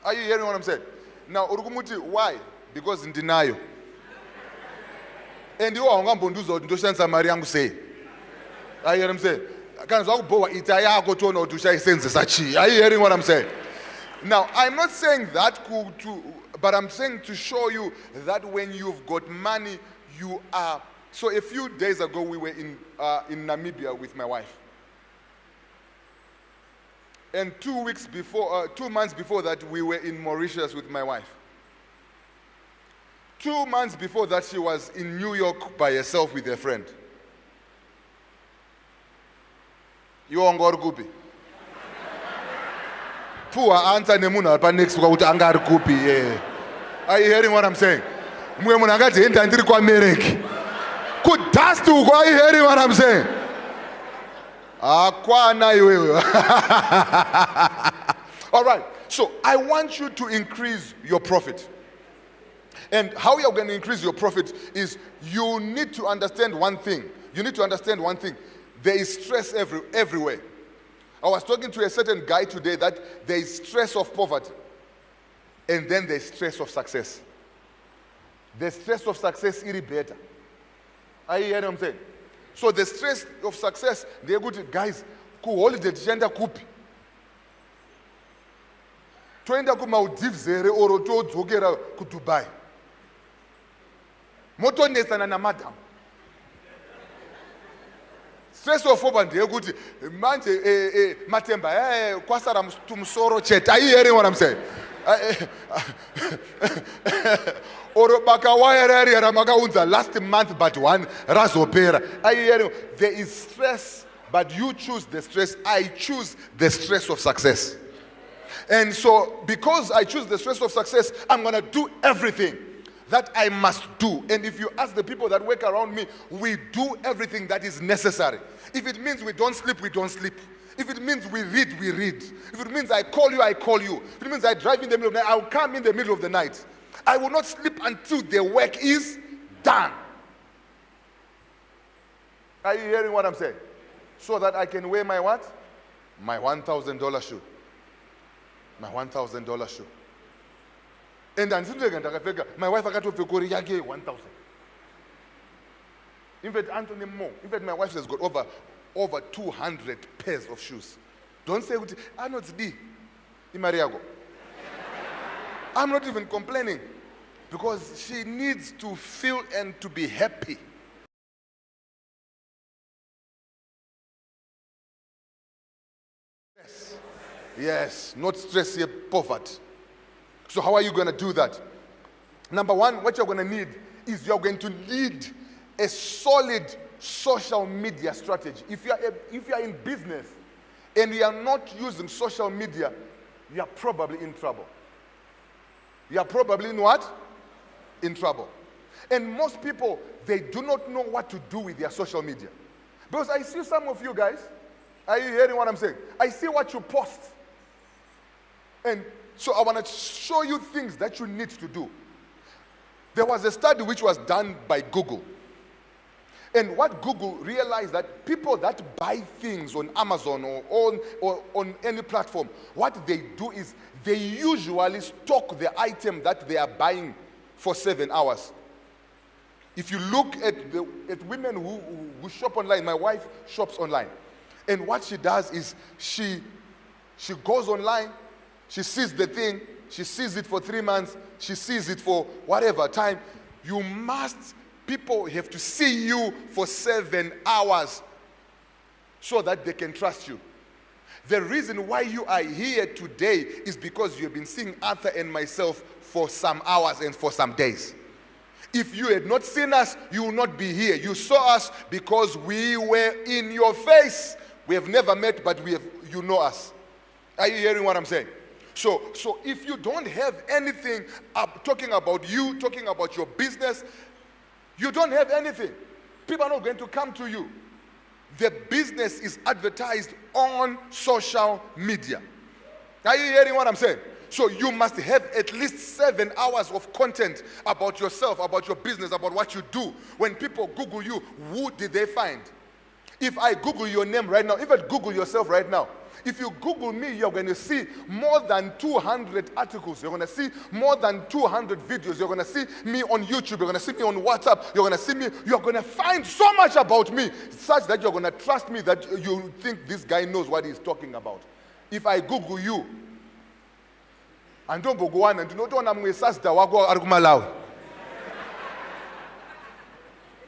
Are you hearing what I'm saying? Now, Urugumuti, why? Because in denial. And you are going to say. Are you hearing what I'm saying? Are you hearing what I'm saying? Now, I'm not saying that but I'm saying to show you that when you've got money, you are. So a few days ago, we were in Namibia with my wife. And 2 months before that, we were in Mauritius with my wife. 2 months before that, she was in New York by herself with her friend. You are ngori kupi? Poor answer nemuna pa next ukuthi angari kupi. Are you hearing what I'm saying? Mwe muna ngathi enda ndiri kwa America. Ku dust uko, are you hearing what I'm saying? Akwana iwewe. All right. So I want you to increase your profit. And how you're going to increase your profit is you need to understand one thing. You need to understand one thing. There is stress everywhere. I was talking to a certain guy today that there is stress of poverty. And then there's stress of success. The stress of success is better. Are you hearing what I'm saying? So the stress of success, they're good guys, ku holiday gender kupi. Twenda ku Maldives or to dzokera ku Dubai. Moto nesana na madam. Stress of poverty, they're good. Manje matemba kwasara tumsoro chet. Are you hearing what I'm saying? Or last month but one razopera. Are you hearing? There is stress, but you choose the stress. I choose the stress of success. And so because I choose the stress of success, I'm going to do everything that I must do. And if you ask the people that work around me, we do everything that is necessary. If it means we don't sleep, we don't sleep. If it means we read, we read. If it means I call you, I call you. If it means I drive in the middle of the night, I'll come in the middle of the night. I will not sleep until the work is done. Are you hearing what I'm saying? So that I can wear my what? My $1,000 shoe. My $1,000 shoe. And my wife got to 1,000. In fact, Anthony more. In fact, my wife has got over 200 pairs of shoes. Don't say, I'm not D. Imariago. I'm not even complaining because she needs to feel and to be happy. Yes, not stress here, poverty. So how are you going to do that? Number one, what you're going to need is you're going to need a solid social media strategy. If you are in business and you are not using social media, you are probably in trouble. You are probably in what? In trouble. And most people, they do not know what to do with their social media. Because I see some of you guys, are you hearing what I'm saying? I see what you post. And so I want to show you things that you need to do. There was a study which was done by Google. And what Google realized that people that buy things on Amazon or on any platform, what they do is they usually stock the item that they are buying for 7 hours. If you look at women who shop online, my wife shops online. And what she does is she goes online, she sees the thing, she sees it for 3 months, she sees it for whatever time. People have to see you for 7 hours so that they can trust you. The reason why you are here today is because you have been seeing Arthur and myself for some hours and for some days. If you had not seen us, you will not be here. You saw us because we were in your face. We have never met, but you know us. Are you hearing what I'm saying? So if you don't have anything talking about you, talking about your business, you don't have anything. People are not going to come to you. The business is advertised on social media. Are you hearing what I'm saying? So you must have at least 7 hours of content about yourself, about your business, about what you do. When people Google you, who did they find? If I Google your name right now, if I Google yourself right now, If you Google me, you're going to see more than 200 articles. You're going to see more than 200 videos. You're going to see me on YouTube. You're going to see me on WhatsApp. You're going to see me. You're going to find so much about me, such that you're going to trust me that you think this guy knows what he's talking about. If I Google you, and don't go on and do not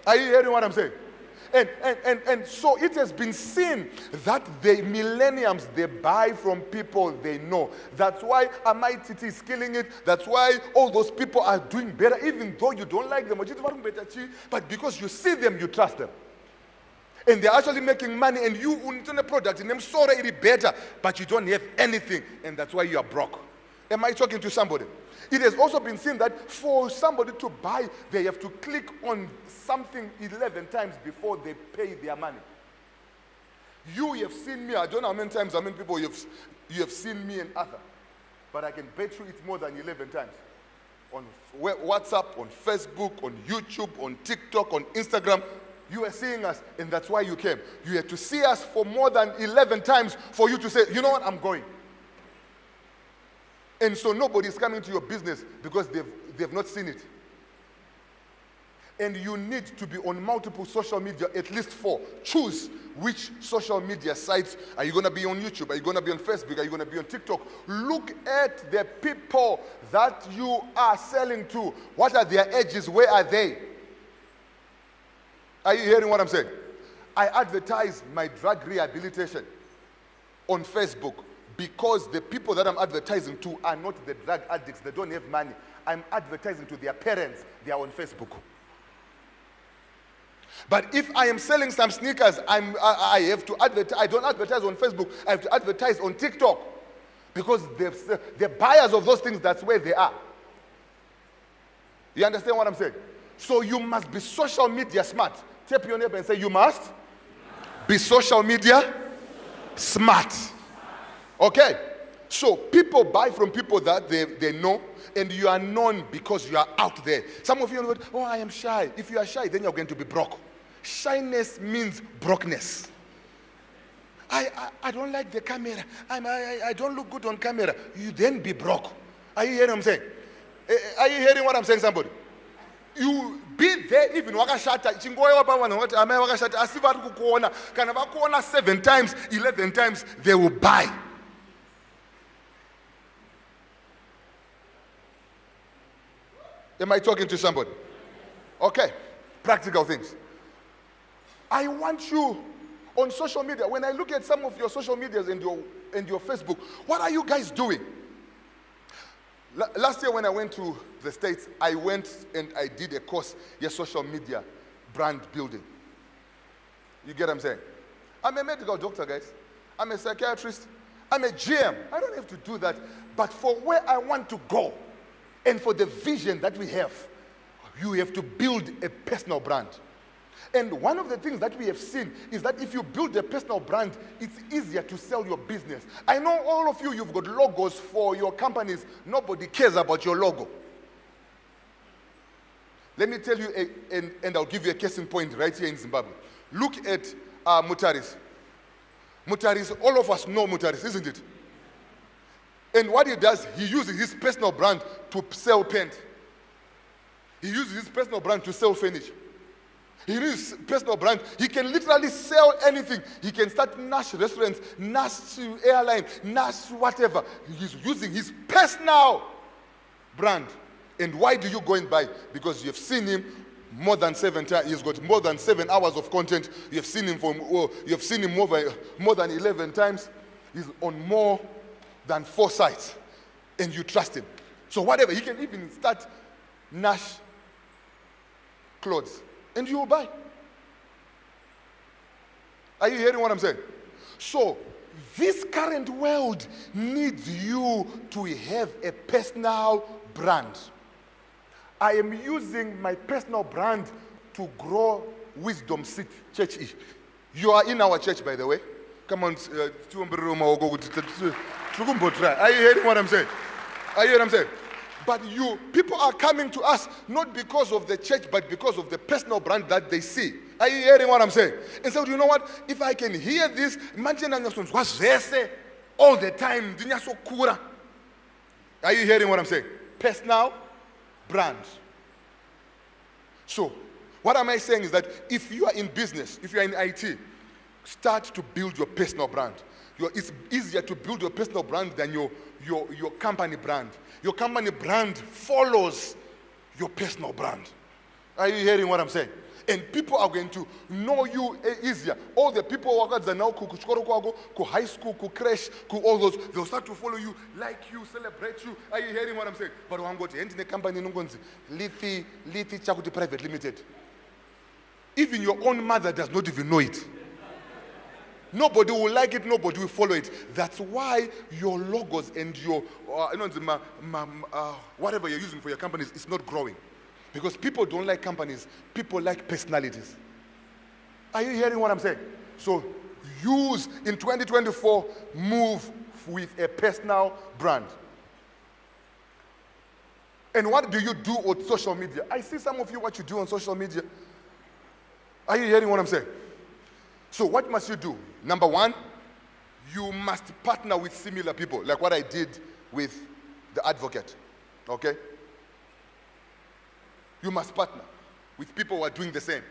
are you hearing what I'm saying? And so it has been seen that the millenniums, they buy from people they know. That's why MITT is killing it. That's why all those people are doing better, even though you don't like them. But because you see them, you trust them. And they're actually making money, and you own a product, and them sorry it better, but you don't have anything, and that's why you are broke. Am I talking to somebody? It has also been seen that for somebody to buy, they have to click on something 11 times before they pay their money. You have seen me, I don't know how many times, how many people you have seen me and other, but I can bet you it's more than 11 times. On WhatsApp, on Facebook, on YouTube, on TikTok, on Instagram, you are seeing us, and that's why you came. You had to see us for more than 11 times for you to say, you know what, I'm going. And so nobody's coming to your business because they've not seen it. And you need to be on multiple social media, at least 4. Choose which social media sites. Are you going to be on YouTube? Are you going to be on Facebook? Are you going to be on TikTok? Look at the people that you are selling to. What are their edges? Where are they? Are you hearing what I'm saying? I advertise my drug rehabilitation on Facebook because the people that I'm advertising to are not the drug addicts. They don't have money. I'm advertising to their parents. They are on Facebook. But if I am selling some sneakers, I have to advertise. I don't advertise on Facebook. I have to advertise on TikTok because the buyers of those things, that's where they are. You understand what I'm saying? So you must be social media smart. Tap your neighbor and say, you must be social media smart. Okay? So people buy from people that they know, and you are known because you are out there. Some of you know, oh, I am shy. If you are shy, then you're going to be broke. Shyness means brokenness. I don't like the camera. I don't look good on camera. You then be broke. Are you hearing what I'm saying? Are you hearing what I'm saying, somebody? You be there even wakashata chingoyo pamwana ngoti amai wakashata asi vari kukuona kana vakuona 7 times 11 times they will buy. Am I talking to somebody? Okay, practical things. I want you on social media. When I look at some of your social medias and your Facebook, what are you guys doing? Last year when I went to the States, I went and I did a course, social media brand building. You get what I'm saying? I'm a medical doctor, guys. I'm a psychiatrist. I'm a GM. I don't have to do that. But for where I want to go and for the vision that we have, you have to build a personal brand. And one of the things that we have seen is that if you build a personal brand, it's easier to sell your business. I know all of you, you've got logos for your companies. Nobody cares about your logo. Let me tell you, and I'll give you a case in point right here in Zimbabwe. Look at Mutaris. Mutaris, all of us know Mutaris, isn't it? And what he does, he uses his personal brand to sell paint. He uses his personal brand to sell furniture. He uses personal brand. He can literally sell anything. He can start Nash restaurants, Nash airline, Nash whatever. He's using his personal brand. And why do you go and buy? Because you've seen him more than 7 times. He's got more than 7 hours of content. You've seen him more than 11 times. He's on more than 4 sites. And you trust him. So whatever, he can even start Nash clothes. And you will buy. Are you hearing what I'm saying? So, this current world needs you to have a personal brand. I am using my personal brand to grow Wisdom City Church. You are in our church, by the way. Come on. Are you hearing what I'm saying? Are you hearing what I'm saying? But people are coming to us not because of the church, but because of the personal brand that they see. Are you hearing what I'm saying? And so, you know what? If I can hear this, imagine what's this? all the time. Are you hearing what I'm saying? Personal brand. So, what am I saying is that if you are in business, if you are in IT, start to build your personal brand. It's easier to build your personal brand than your company brand. Your company brand follows your personal brand. Are you hearing what I'm saying? And people are going to know you easier. All the people who are now ku high school, ku crash, ku all those, they'll start to follow you, like you, celebrate you. Are you hearing what I'm saying? But I'm going to end in a company, Lithi Chakuti Private Limited. Even your own mother does not even know it. Nobody will like it, nobody will follow it. That's why your logos and your, whatever you're using for your companies is not growing. Because people don't like companies, people like personalities. Are you hearing what I'm saying? So use, in 2024, move with a personal brand. And what do you do on social media? I see some of you what you do on social media. Are you hearing what I'm saying? So what must you do? Number one, you must partner with similar people, like what I did with the advocate, okay? You must partner with people who are doing the same.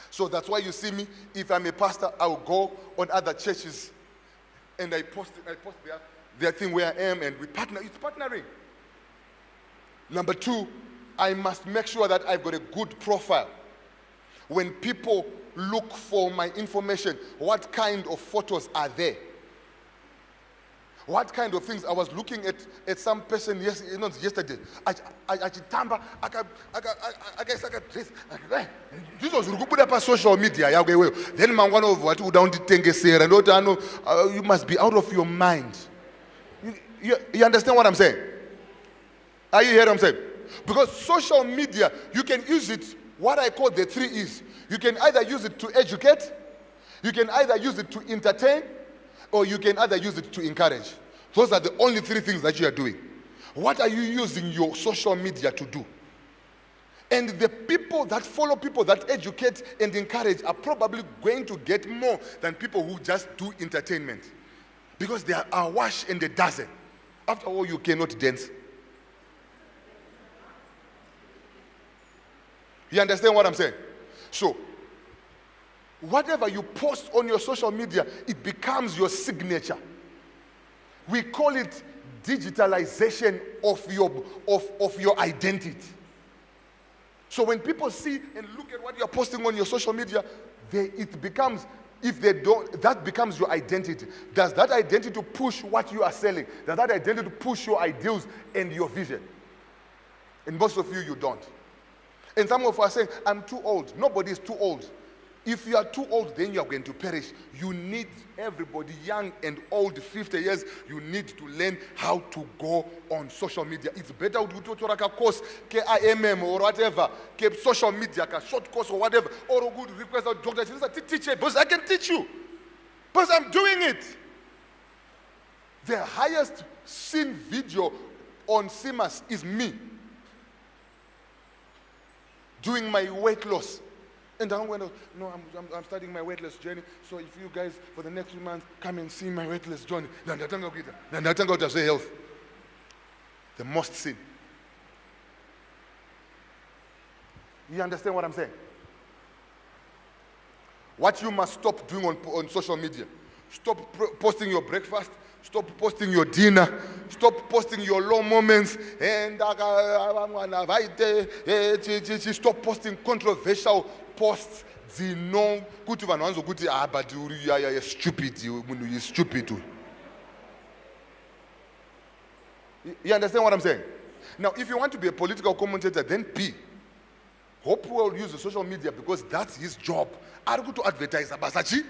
So that's why you see me, if I'm a pastor, I will go on other churches and I post their thing where I am, and we partner. It's partnering. Number two, I must make sure that I've got a good profile. When people look for my information, what kind of photos are there? What kind of things? I was looking at some person yesterday. I dress. This was put up on social media. Then man one of what down the you must be out of your mind. You understand what I'm saying? Are you hearing what I'm saying? Because social media, you can use it, what I call the 3 E's. You can either use it to educate, you can either use it to entertain, or you can either use it to encourage. Those are the only 3 things that you are doing. What are you using your social media to do? And the people that follow people that educate and encourage are probably going to get more than people who just do entertainment. Because they are awash and a dozen. After all, you cannot dance. You understand what I'm saying? So, whatever you post on your social media, it becomes your signature. We call it digitalization of your identity. So when people see and look at what you're posting on your social media, it becomes, if they don't, that becomes your identity. Does that identity push what you are selling? Does that identity push your ideals and your vision? And most of you don't. And some of us are saying, I'm too old. Nobody is too old. If you are too old, then you are going to perish. You need everybody, young and old, 50 years, you need to learn how to go on social media. It's better to do a course, IMM or whatever, social media, a short course or whatever, or a good request of Dr. Chirisa, teach it, because I can teach you. Because I'm doing it. The highest seen video on CMAS is me doing my weight loss. And I went, no, I'm starting my weight loss journey. So if you guys, for the next 3 months, come and see my weight loss journey. Then I think I'll say health. The most seen. You understand what I'm saying? What you must stop doing on social media. Stop posting your breakfast. Stop posting your dinner. Stop posting your low moments. And stop posting controversial posts. But you're stupid. You're stupid too. You understand what I'm saying? Now, if you want to be a political commentator, then be. Hope will use the social media because that's his job. Are going to advertise abasachi?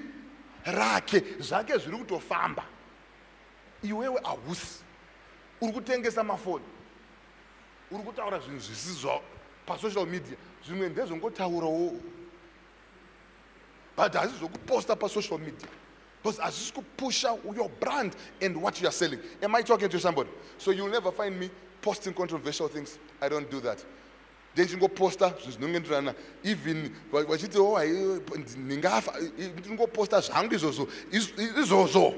Rake zake zuri kutofamba. Iwewe awusi. Uri kutengesa amafoni. Uri kutaura zvinhu zvisizvo pa social media. Zvimwe ndezvongotaurawo. But hazizokuposta pa social media. Because as you push out your brand and what you are selling. Am I talking to somebody? So you'll never find me posting controversial things. I don't do that. then chingoposta zvinongoenderana even vachiti ndingafa ndingoposta zvangu izvozvo.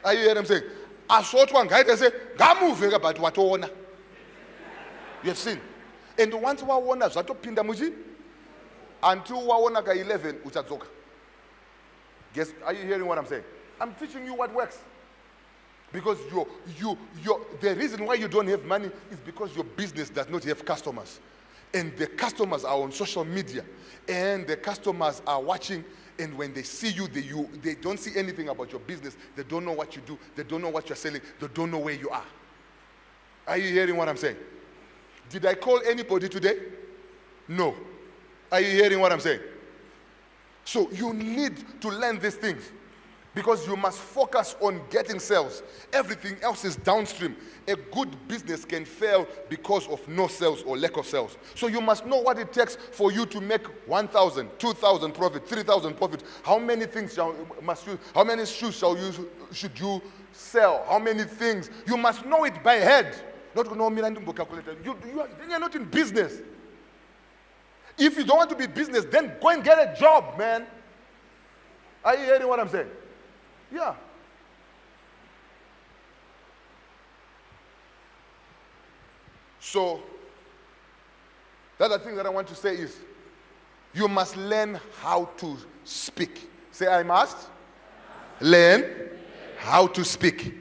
Are you hearing what I'm saying? Asotwa ngaite se ngamuveka but watoona. You have seen. And once waona zvatopinda muchi until waona ka 11 uchadzoka. Guess, are you hearing what I'm saying? I'm teaching you what works. Because the reason why you don't have money is because your business does not have customers. And the customers are on social media. And the customers are watching. And when they see you, they don't see anything about your business. They don't know what you do. They don't know what you're selling. They don't know where you are. Are you hearing what I'm saying? Did I call anybody today? No. Are you hearing what I'm saying? So you need to learn these things. Because you must focus on getting sales. Everything else is downstream. A good business can fail because of no sales or lack of sales. So you must know what it takes for you to make 1,000, 2,000 profit, 3,000 profit. How many things how many shoes should you sell? How many things? You must know it by head. Not know calculator. Then you're not in business. If you don't want to be business, then go and get a job, man. Are you hearing what I'm saying? Yeah. So, the other thing that I want to say is, you must learn how to speak. Say, I must learn how to speak.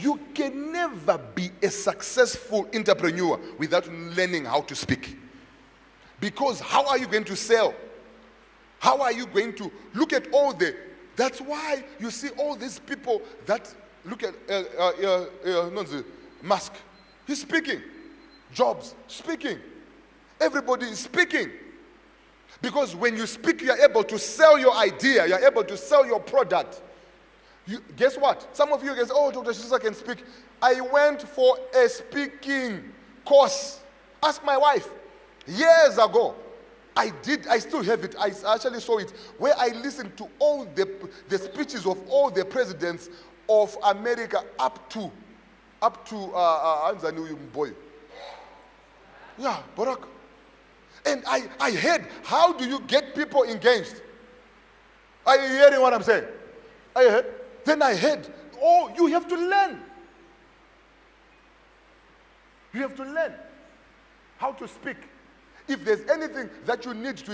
You can never be a successful entrepreneur without learning how to speak. Because how are you going to sell? How are you going to look at all the... That's why you see all these people that look at Musk. He's speaking. Jobs, speaking. Everybody is speaking. Because when you speak, you're able to sell your idea. You're able to sell your product. Guess what? Some of you guys, oh, Dr. Chirisa can speak. I went for a speaking course. Ask my wife. Years ago. I still have it. I actually saw it, where I listened to all the speeches of all the presidents of America up to boy. Yeah, Barack. And I heard, how do you get people engaged? Are you hearing what I'm saying? Are you heard? Then I heard, oh, you have to learn. You have to learn how to speak. If there's anything that you need to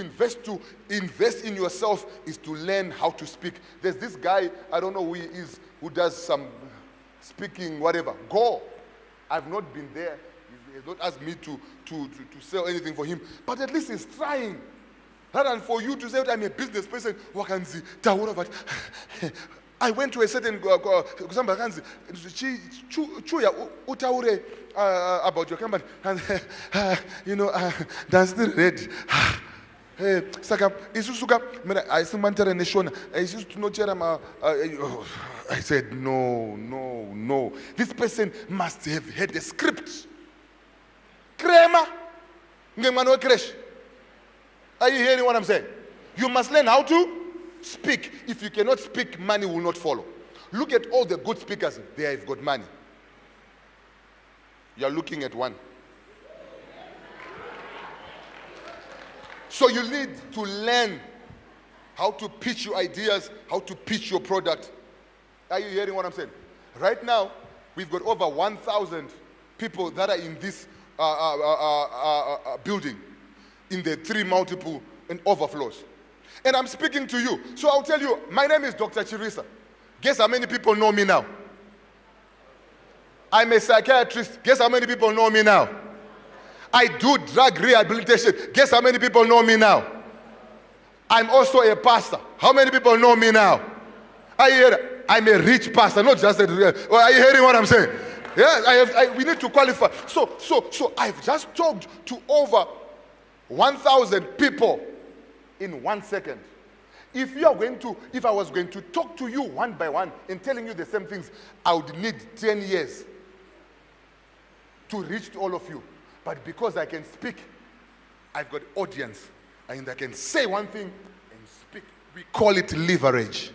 invest in yourself, is to learn how to speak. There's this guy, I don't know who he is, who does some speaking, whatever. Go. I've not been there. He has not asked me to sell anything for him. But at least he's trying. Rather than for you to say that I'm a business person, I went to a certain utaure about your company, and that's the red. I said, no. This person must have had a script. Are you hearing what I'm saying? You must learn how to speak. If you cannot speak, money will not follow. Look at all the good speakers. They have got money. You're looking at one. So you need to learn how to pitch your ideas, how to pitch your product. Are you hearing what I'm saying? Right now, we've got over 1,000 people that are in this building, in the 3 multiple and overflows. And I'm speaking to you. So I'll tell you, my name is Dr. Chirisa. Guess how many people know me now? I'm a psychiatrist. Guess how many people know me now? I do drug rehabilitation. Guess how many people know me now? I'm also a pastor. How many people know me now? I'm a rich pastor, not just a... Are you hearing what I'm saying? Yeah, we need to qualify. So I've just talked to over 1,000 people in 1 second. If I was going to talk to you one by one and telling you the same things, I would need 10 years to reach to all of you. But because I can speak, I've got audience, and I can say one thing and speak. We call it leverage.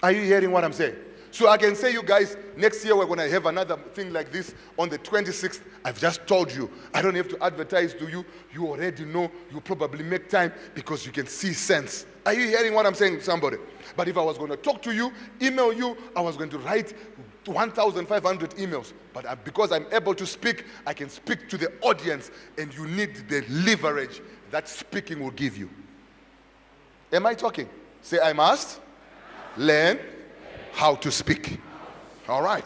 Are you hearing what I'm saying? So I can say, you guys, next year we're going to have another thing like this on the 26th. I've just told you. I don't have to advertise to you. You already know. You probably make time because you can see sense. Are you hearing what I'm saying, somebody? But if I was going to talk to you, email you, I was going to write 1,500 emails. But because I'm able to speak, I can speak to the audience, and you need the leverage that speaking will give you. Am I talking? Say, I must learn how to speak. All right.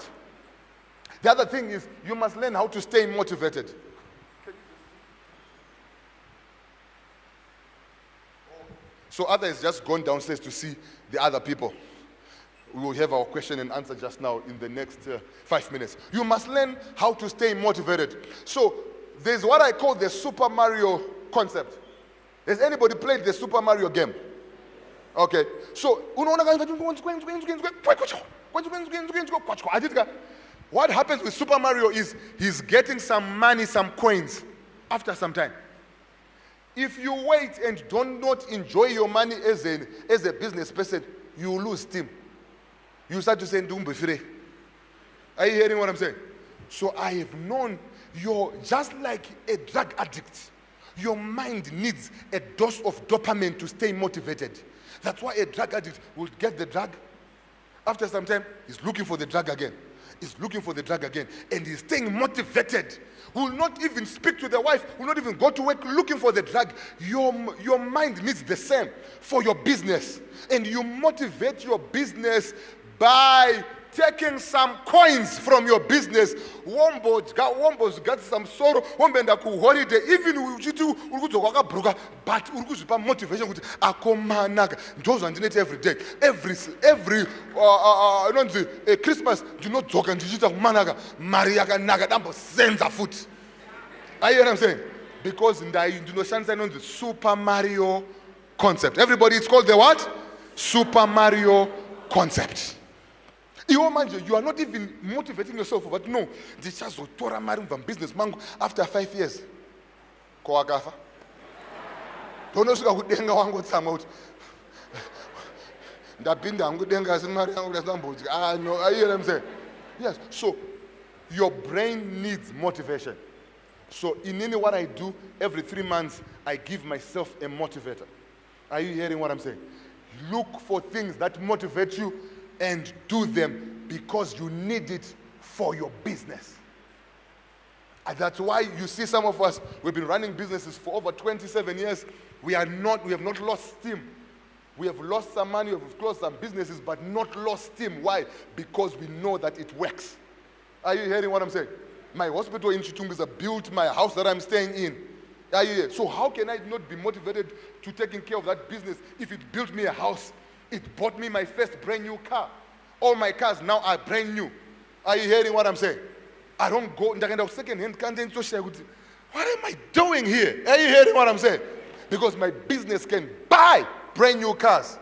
The other thing is, you must learn how to stay motivated. So others just gone downstairs to see the other people. We will have our question and answer just now in the next 5 minutes. You must learn how to stay motivated. So there's what I call the Super Mario concept. Has anybody played the Super Mario game? Okay. So what happens with Super Mario is he's getting some money, some coins after some time. If you wait and do not enjoy your money as a business person, you lose steam. You start to say, are you hearing what I'm saying? So I have known you're just like a drug addict. Your mind needs a dose of dopamine to stay motivated. That's why a drug addict will get the drug. After some time, he's looking for the drug again. He's looking for the drug again. And he's staying motivated. Will not even speak to the wife. Will not even go to work looking for the drug. Your mind needs the same for your business. And you motivate your business by taking some coins from your business. Wombos got some sorrow. Wombenda ku holiday. Even uchitu urukuzokaka broka, but urukuzipa motivation kuti akomanaga. Njozo andinete every day. Every Christmas do not joke and digital managa. Mariaka naga dambo senza foot. Are you hear what I'm saying? Because do not shine on the Super Mario concept. Everybody, it's called the what? Super Mario concept. You are not even motivating yourself, but no, this just Tora Marim from business mango after 5 years. Koagafa. Don't know who denga wango tamout. That binda angu denga simari angu dasambo. Ah no, I hear them say. Yes. So your brain needs motivation. So in any what I do, every 3 months, I give myself a motivator. Are you hearing what I'm saying? Look for things that motivate you and do them because you need it for your business. And that's why you see some of us, we've been running businesses for over 27 years. We have not lost steam. We have lost some money, we have closed some businesses, but not lost steam. Why? Because we know that it works. Are you hearing what I'm saying? My hospital in Chitumbiza built my house that I'm staying in. Are you here? So how can I not be motivated to taking care of that business if it built me a house? It bought me my first brand new car. All my cars now are brand new. Are you hearing what I'm saying? I don't go second-hand content to share with you. What am I doing here? Are you hearing what I'm saying? Because my business can buy brand new cars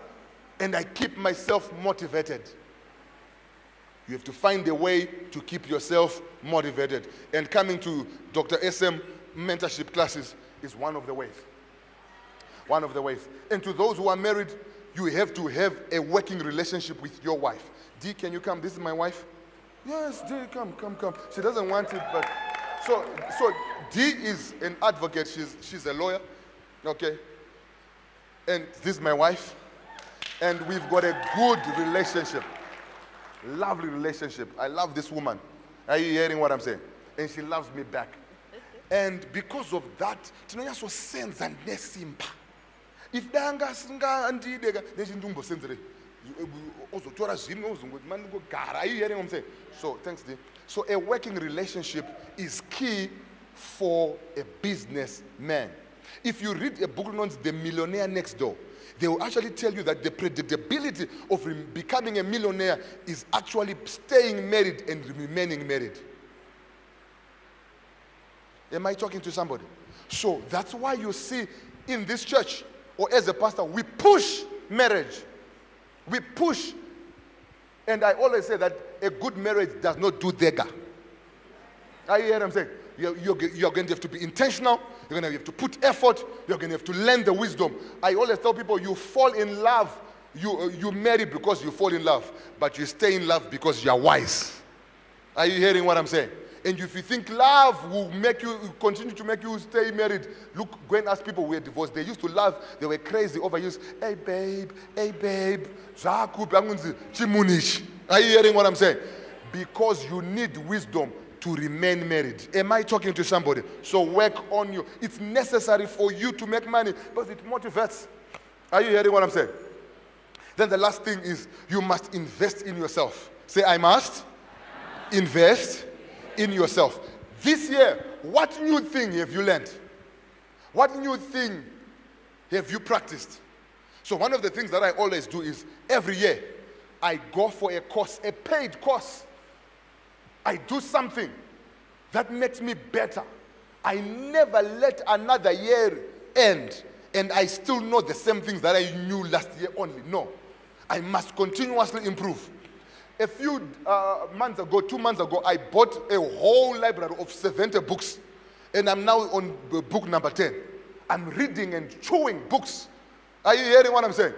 and I keep myself motivated. You have to find a way to keep yourself motivated. And coming to Dr. SM mentorship classes is one of the ways. One of the ways. And to those who are married, you have to have a working relationship with your wife. Dee, can you come? This is my wife. Yes, Dee, come. She doesn't want it, but so Dee is an advocate. She's a lawyer, okay. And this is my wife, and we've got a good relationship, lovely relationship. I love this woman. Are you hearing what I'm saying? And she loves me back. And because of that, so sense and nesimpa. If danga singa andidega, then she ndumbo senzere. Also, are you hearing what I'm saying? So, thanks, Dean. So, a working relationship is key for a businessman. If you read a book known as The Millionaire Next Door, they will actually tell you that the predictability of becoming a millionaire is actually staying married and remaining married. Am I talking to somebody? So, that's why you see in this church, or as a pastor, we push marriage. We push. And I always say that a good marriage does not do dega. Are you hearing what I'm saying? You're going to have to be intentional. You're going to have to put effort. You're going to have to learn the wisdom. I always tell people you fall in love You marry because you fall in love, but you stay in love because you are wise. Are you hearing what I'm saying? And if you think love will continue to make you stay married, look, go and ask people who were divorced. They used to love, they were crazy, overused. Hey babe, are you hearing what I'm saying? Because you need wisdom to remain married. Am I talking to somebody? So work on you. It's necessary for you to make money because it motivates. Are you hearing what I'm saying? Then the last thing is you must invest in yourself. Say, I must invest in yourself. This year, what new thing have you learned? What new thing have you practiced? So one of the things that I always do is every year I go for a course, a paid course. I do something that makes me better. I never let another year end and I still know the same things that I knew last year only. No. I must continuously improve. A few months ago, 2 months ago, I bought a whole library of 70 books. And I'm now on book number 10. I'm reading and chewing books. Are you hearing what I'm saying?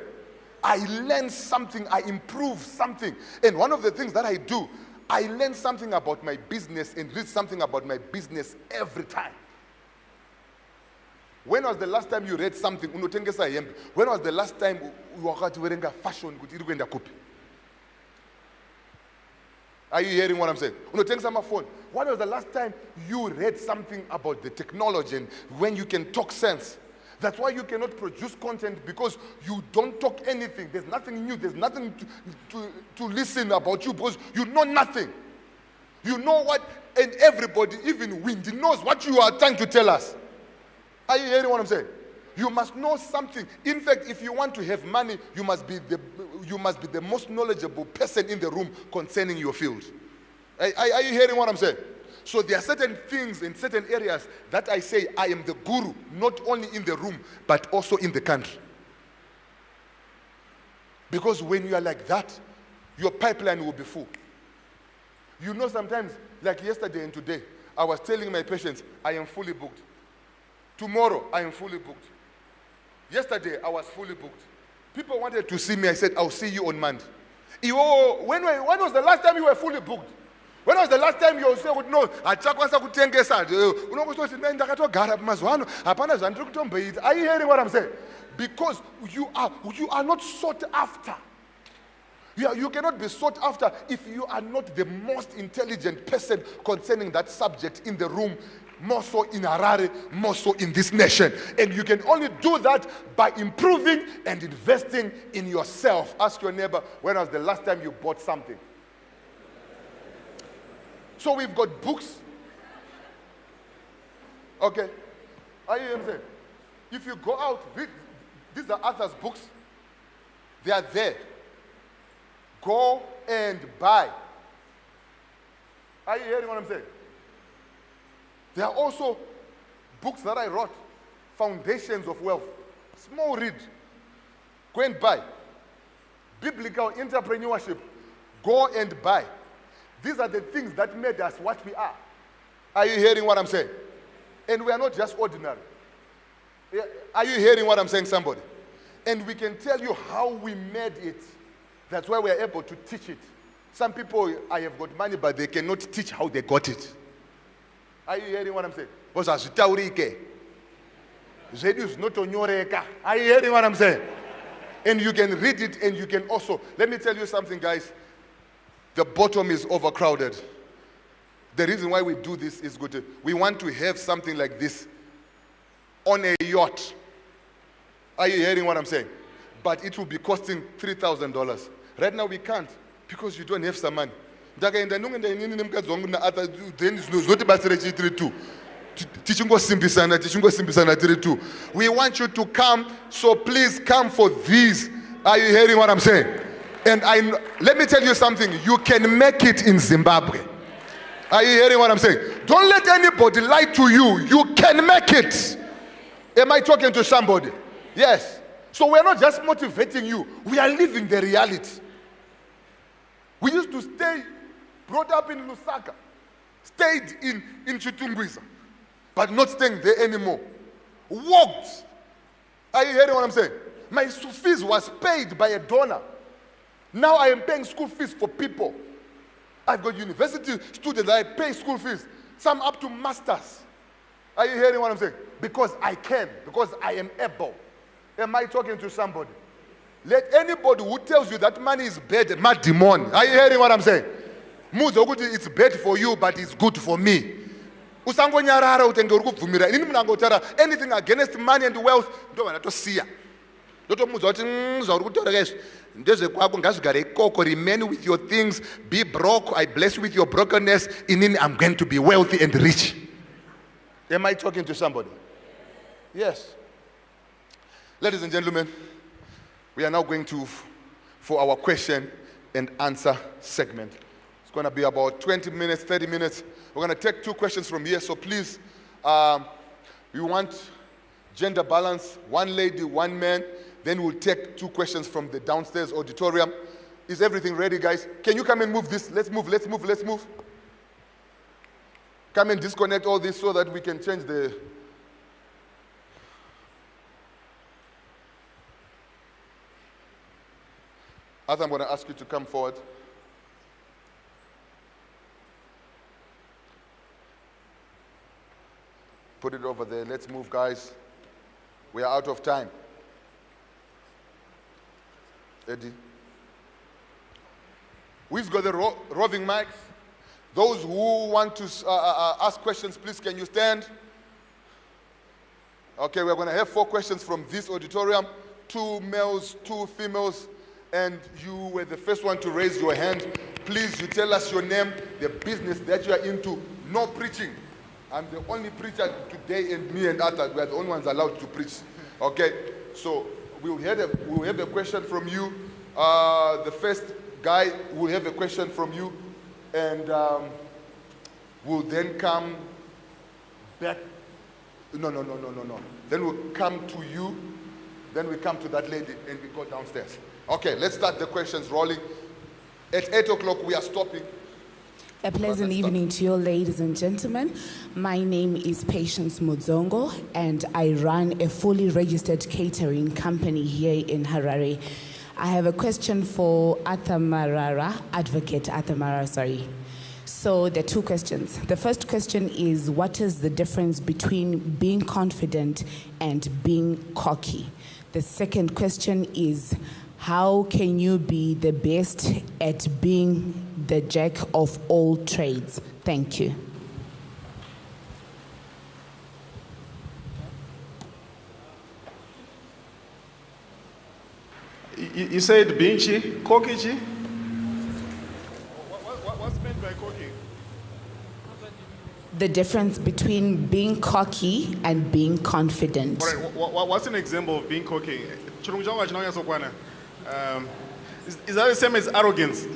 I learn something, I improve something. And one of the things that I do, I learn something about my business and read something about my business every time. When was the last time you read something? When was the last time you were wearing a fashion? Are you hearing what I'm saying? Phone. When was the last time you read something about the technology and when you can talk sense? That's why you cannot produce content, because you don't talk anything. There's nothing new. There's nothing to listen about you because you know nothing. You know what? And everybody, even Windy, knows what you are trying to tell us. Are you hearing what I'm saying? You must know something. In fact, if you want to have money, you must be the most knowledgeable person in the room concerning your field. Are you hearing what I'm saying? So there are certain things in certain areas that I say I am the guru, not only in the room, but also in the country. Because when you are like that, your pipeline will be full. You know, sometimes, like yesterday and today, I was telling my patients, I am fully booked. Tomorrow, I am fully booked. Yesterday, I was fully booked. People wanted to see me. I said, I'll see you on Monday. When was the last time you were fully booked? When was the last time you said, no, are you hearing what I'm saying? Because you are not sought after. You cannot be sought after if you are not the most intelligent person concerning that subject in the room, more so in Harare, more so in this nation. And you can only do that by improving and investing in yourself. Ask your neighbor, when was the last time you bought something? So we've got books. Okay. Are you understand? If you go out, read, these are others' books. They are there. Go and buy. Are you hearing what I'm saying? There are also books that I wrote, Foundations of Wealth. Small read. Go and buy. Biblical Entrepreneurship. Go and buy. These are the things that made us what we are. Are you hearing what I'm saying? And we are not just ordinary. Are you hearing what I'm saying, somebody? And we can tell you how we made it. That's why we are able to teach it. Some people, I have got money, but they cannot teach how they got it. Are you hearing what I'm saying? Are you hearing what I'm saying? And you can read it, and you can also, let me tell you something, guys. The bottom is overcrowded. The reason why we do this is good. We want to have something like this on a yacht. Are you hearing what I'm saying? But it will be costing $3,000. Right now we can't because you don't have some money. We want you to come, so please come for these. Are you hearing what I'm saying? And let me tell you something, you can make it in Zimbabwe. Are you hearing what I'm saying? Don't let anybody lie to you. You can make it. Am I talking to somebody? Yes. So we're not just motivating you. We are living the reality. We used to stay, brought up in Lusaka, stayed in Chitungwiza, but not staying there anymore. Walked. Are you hearing what I'm saying? My school fees was paid by a donor. Now I am paying school fees for people. I've got university students that I pay school fees. Some up to masters. Are you hearing what I'm saying? Because I can, because I am able. Am I talking to somebody? Let anybody who tells you that money is bad, mad demon. Are you hearing what I'm saying? It's bad for you, but it's good for me. Anything against money and wealth, remain with your things, be broke, I bless you with your brokenness, and then I'm going to be wealthy and rich. Am I talking to somebody? Yes. Ladies and gentlemen, we are now going for our question and answer segment. It's going to be about 20 minutes, 30 minutes. We're going to take 2 questions from here, so please, we want gender balance, 1 lady, 1 man. Then we'll take 2 questions from the downstairs auditorium. Is everything ready, guys? Can you come and move this? Let's move. Come and disconnect all this so that we can change the... Arthur, I'm going to ask you to come forward. Put it over there. Let's move, guys. We are out of time. Eddie. We've got the roving mics. Those who want to ask questions, please, can you stand? Okay, we're going to have 4 questions from this auditorium. 2 males, 2 females, and you were the first one to raise your hand. Please, you tell us your name, the business that you are into. No preaching. I'm the only preacher today, and me and Arthur, we are the only ones allowed to preach. Okay, so we'll have a question from you. The first guy will have a question from you, and we'll then come back. No. Then we'll come to you. Then we come to that lady, and we go downstairs. Okay, let's start the questions rolling. At 8 o'clock, we are stopping. A pleasant evening to you, ladies and gentlemen. My name is Patience Mudzongo, and I run a fully registered catering company here in Harare. I have a question for Advocate Arthur Marara, sorry. So there are 2 questions. The first question is, what is the difference between being confident and being cocky? The second question is, how can you be the best at being the jack of all trades? Thank you. You said being cocky? What's meant by cocky? The difference between being cocky and being confident. All right, what's an example of being cocky? Is that the same as arrogance?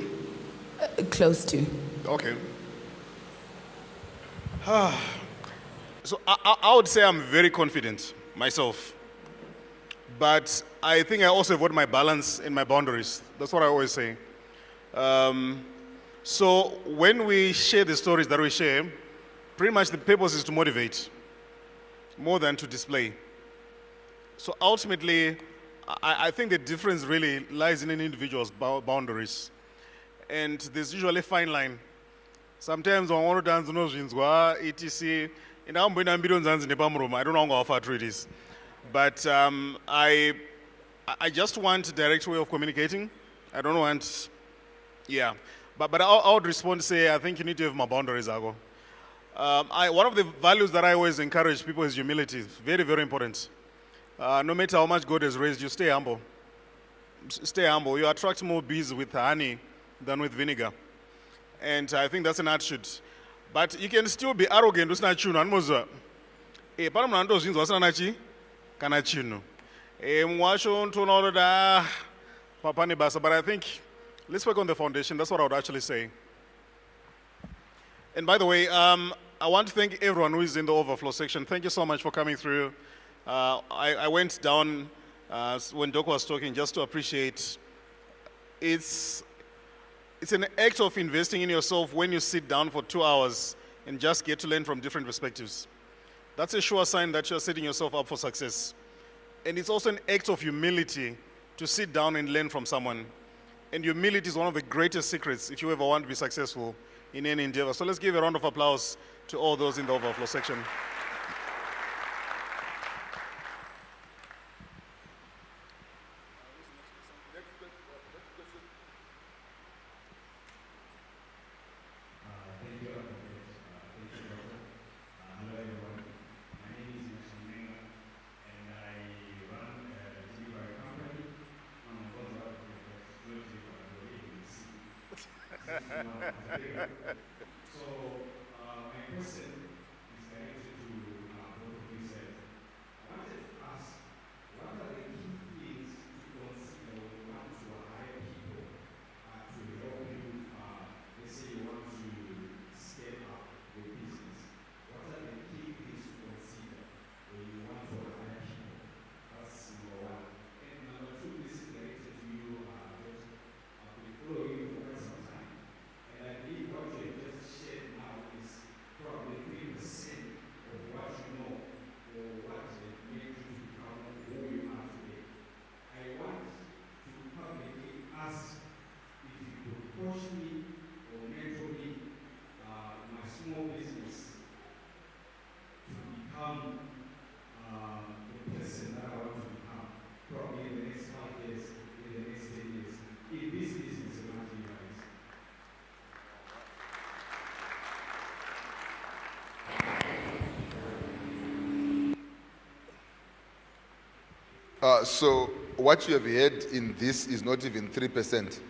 Close to. Okay. So I would say I'm very confident myself. But I think I also avoid my balance and my boundaries. That's what I always say. So when we share the stories that we share, pretty much the purpose is to motivate more than to display. So ultimately, I think the difference really lies in an individual's boundaries. And there's usually a fine line. Sometimes when I want to dance, etc. I don't know how far it is. But I just want a direct way of communicating. I don't want, yeah. But I would respond to say, I think you need to have my boundaries, Ago. One of the values that I always encourage people is humility. It's very, very important. No matter how much God has raised you, stay humble. Stay humble. You attract more bees with honey than with vinegar. And I think that's an attitude. But you can still be arrogant. But I think let's work on the foundation. That's what I would actually say. And by the way, I want to thank everyone who is in the overflow section. Thank you so much for coming through. I went down when Doc was talking just to appreciate. It's an act of investing in yourself when you sit down for 2 hours and just get to learn from different perspectives. That's a sure sign that you're setting yourself up for success. And it's also an act of humility to sit down and learn from someone. And humility is one of the greatest secrets if you ever want to be successful in any endeavor. So let's give a round of applause to all those in the overflow section. Thank you, Doctor. Hello, everyone. My name is Marara, and I run a delivery company. I'm a boss of So, my question is directed to both of you. I wanted to ask, what are the key things to consider when you want to hire people to help you? Let's say you want to scale up your business. What are the key things to consider when you want to hire people? That's number one. And number two, this is directed to you. I've been following you for quite some time. And I believe what you have just shared now is probably 3% of what you know or what made you to become who you are today. I want to publicly ask if you could coach me or mentor me my small business to become the person that I want to become, probably in the next 5 years, in the next 10 years, if this business is materialized. So what you have heard in this is not even 3%.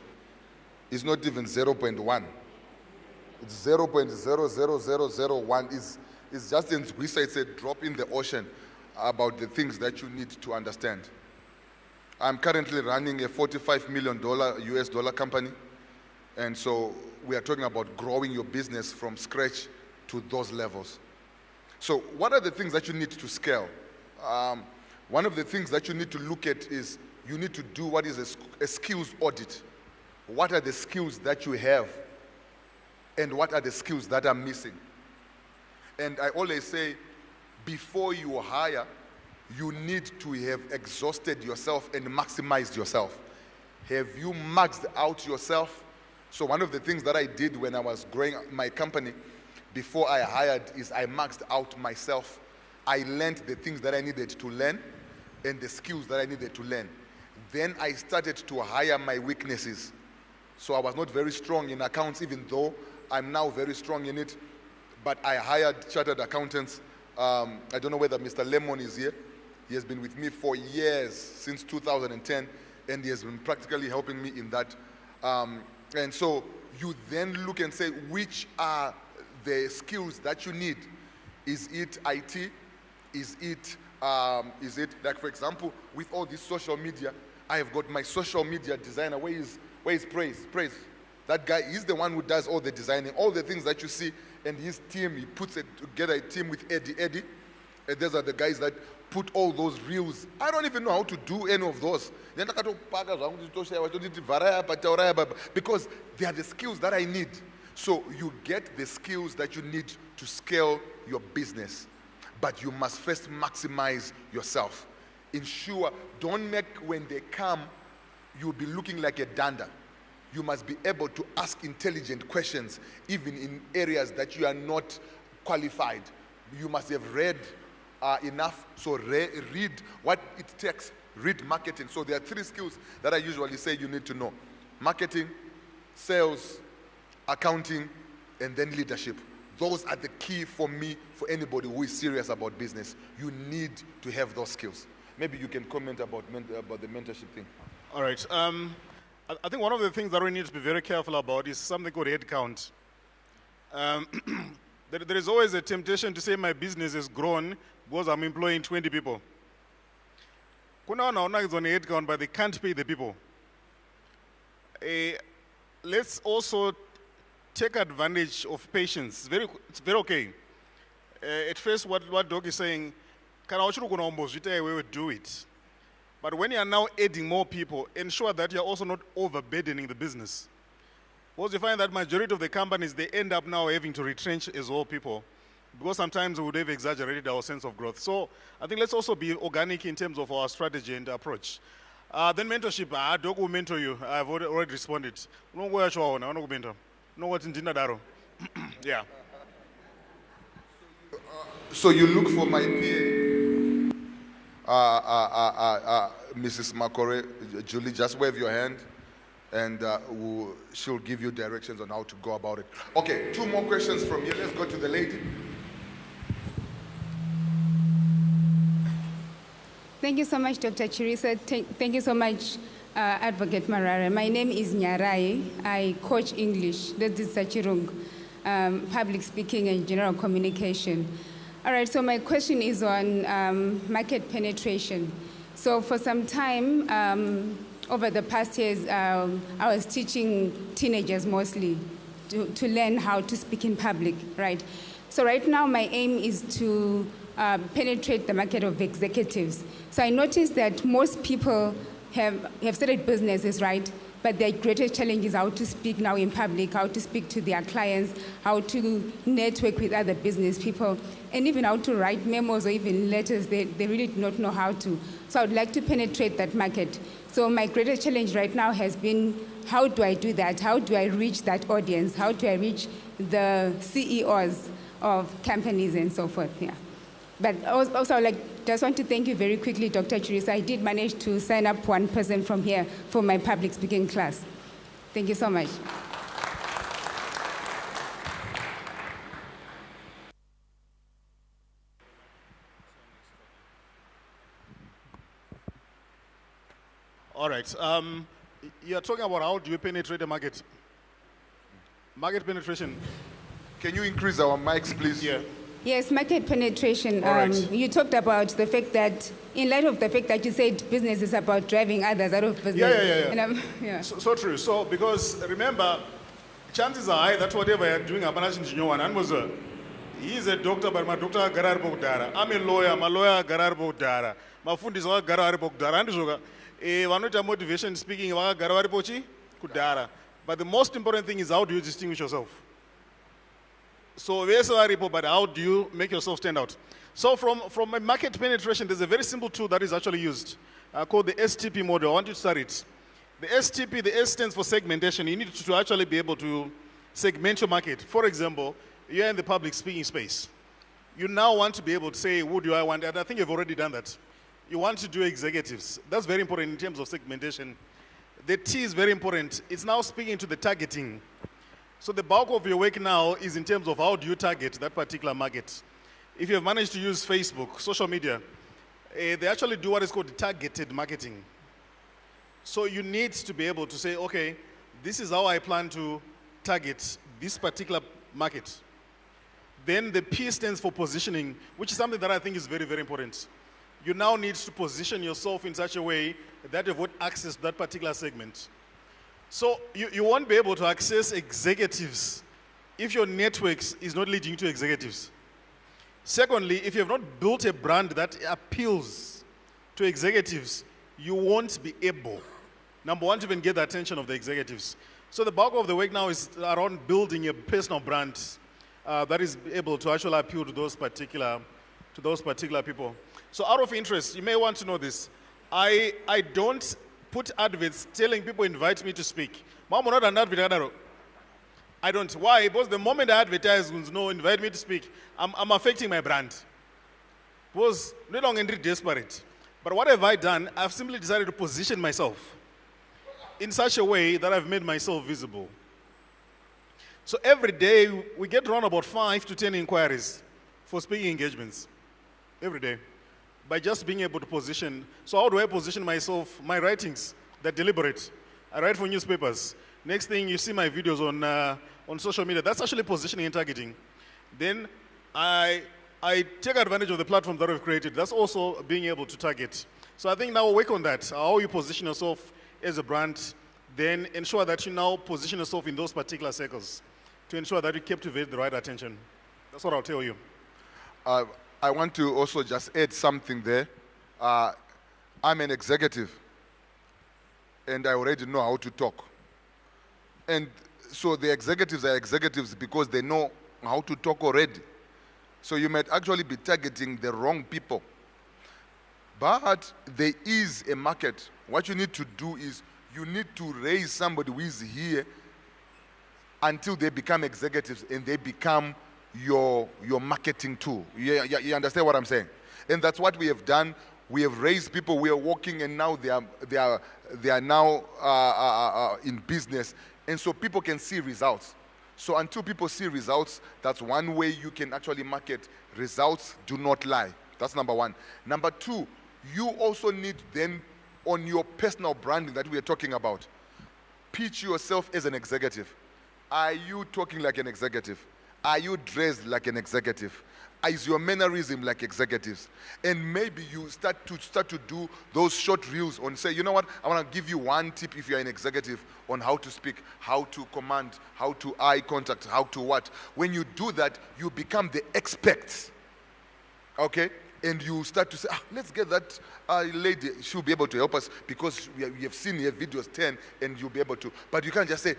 It's not even 0.1. It's 0.00001. It's just in Chirisa, it's a drop in the ocean about the things that you need to understand. I'm currently running a $45 million US dollar company. And so we are talking about growing your business from scratch to those levels. So what are the things that you need to scale? One of the things that you need to look at is you need to do what is a skills audit. What are the skills that you have and what are the skills that are missing? And I always say, before you hire, you need to have exhausted yourself and maximized yourself. Have you maxed out yourself? So one of the things that I did when I was growing my company before I hired is I maxed out myself. I learned the things that I needed to learn and the skills that I needed to learn. Then I started to hire my weaknesses. So I was not very strong in accounts, even though I'm now very strong in it. But I hired chartered accountants. I don't know whether Mr. Lemon is here. He has been with me for years, since 2010, and he has been practically helping me in that. And so you then look and say, which are the skills that you need? Is it IT? Is it like, for example, with all this social media, I have got my social media designer. Where is Praise? That guy is the one who does all the designing, all the things that you see, and his team, he puts it together, a team with Eddie. And those are the guys that put all those reels. I don't even know how to do any of those. Because they are the skills that I need. So you get the skills that you need to scale your business. But you must first maximize yourself. Ensure, don't make, when they come, you'll be looking like a danda. You must be able to ask intelligent questions, even in areas that you are not qualified. You must have read enough. So read what it takes. Read marketing. So there are 3 skills that I usually say you need to know: marketing, sales, accounting, and then leadership. Those are the key for me, for anybody who is serious about business. You need to have those skills. Maybe you can comment about the mentorship thing. All right. I think one of the things that we need to be very careful about is something called headcount. There is always a temptation to say my business has grown because I'm employing 20 people. Kuna is on a headcount, but they can't pay the people. Let's also take advantage of patience. It's very okay. At first, what Doc is saying, we would do it. But when you are now adding more people, ensure that you are also not overburdening the business. Because you find that majority of the companies, they end up now having to retrench as well people, because sometimes we would have exaggerated our sense of growth. So I think let's also be organic in terms of our strategy and approach. Then mentorship, I don't mentor you. I've already responded. No go yasho na no mentor. No what ndinadaro. Yeah. So you look for my PA, Mrs. Makore, Julie, just wave your hand, and she'll give you directions on how to go about it. Okay, 2 more questions from here. Let's go to the lady. Thank you so much, Dr. Chirisa. Thank you so much, Advocate Marara. My name is Nyarai. I coach English. That is Sachirung, public speaking and general communication. All right, so my question is on market penetration. So for some time, over the past years, I was teaching teenagers mostly to learn how to speak in public, right? So right now, my aim is to penetrate the market of executives. So I noticed that most people have started businesses, right? But their greatest challenge is how to speak now in public, how to speak to their clients, how to network with other business people, and even how to write memos or even letters. They really do not know how to. So I would like to penetrate that market. So my greatest challenge right now has been, how do I do that? How do I reach that audience? How do I reach the CEOs of companies and so forth? Yeah. But also, just want to thank you very quickly, Dr. Chirisa. I did manage to sign up one person from here for my public speaking class. Thank you so much. All right. You're talking about how do you penetrate the market? Market penetration. Can you increase our mics, please? Yeah. Yes, market penetration. All right. You talked about the fact that, in light of the fact that you said business is about driving others out of business. Yeah. Yeah. So true. So because remember, chances are high that whatever you're doing, he is a doctor, but my doctor garar bogdara. I'm a lawyer, my lawyer garar bogdara. My fund is garar bogdara. And so, one motivation speaking garar pochi kudara. But the most important thing is, how do you distinguish yourself? So but how do you make yourself stand out? So from a market penetration, there's a very simple tool that is actually used called the STP model. I want you to start it. The STP, the S stands for segmentation. You need to actually be able to segment your market. For example, you're in the public speaking space. You now want to be able to say, who do I want? And I think you've already done that. You want to do executives. That's very important in terms of segmentation. The T is very important. It's now speaking to the targeting. So the bulk of your work now is in terms of how do you target that particular market. If you have managed to use Facebook, social media, they actually do what is called targeted marketing. So you need to be able to say, okay, this is how I plan to target this particular market. Then the P stands for positioning, which is something that I think is very, very important. You now need to position yourself in such a way that you've got access to that particular segment. So you won't be able to access executives if your networks is not leading to executives. Secondly, if you have not built a brand that appeals to executives, you won't be able, number one, to even get the attention of the executives. So the bulk of the work now is around building a personal brand that is able to actually appeal to those particular people. So out of interest, you may want to know this. I don't put adverts telling people invite me to speak. I don't. Why? Because the moment I advertise, no, invite me to speak, I'm affecting my brand. Because no longer desperate. But what have I done? I've simply decided to position myself in such a way that I've made myself visible. So every day we get around about 5 to 10 inquiries for speaking engagements. Every day. By just being able to position. So how do I position myself? My writings, they're deliberate. I write for newspapers. Next thing, you see my videos on social media. That's actually positioning and targeting. Then I take advantage of the platform that we've created. That's also being able to target. So I think now we'll work on that. How you position yourself as a brand, then ensure that you now position yourself in those particular circles to ensure that you captivate the right attention. That's what I'll tell you. I want to also just add something there. I'm an executive, and I already know how to talk. And so the executives are executives because they know how to talk already. So you might actually be targeting the wrong people. But there is a market. What you need to do is you need to raise somebody who is here until they become executives and they become your marketing tool. You understand what I'm saying? And that's what we have done. We have raised people. We are working, and now they are now in business, and so people can see results. So until people see results, that's one way you can actually market. Results do not lie. That's number one. Number two, you also need then on your personal branding that we are talking about, pitch yourself as an executive. Are you talking like an executive? Are you dressed like an executive? Is your mannerism like executives? And maybe you start to do those short reels on, say, you know what, I want to give you one tip if you're an executive on how to speak, how to command, how to eye contact, how to what. When you do that, you become the expert. Okay? And you start to say, let's get that lady. She'll be able to help us because we have seen her videos 10 and you'll be able to. But you can't just say,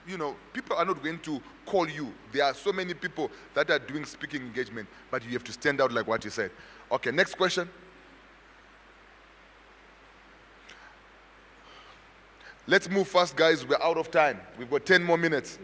you know, people are not going to call you. There are so many people that are doing speaking engagement, but you have to stand out like what you said. Okay, next question. Let's move fast, guys. We're out of time. We've got 10 more minutes.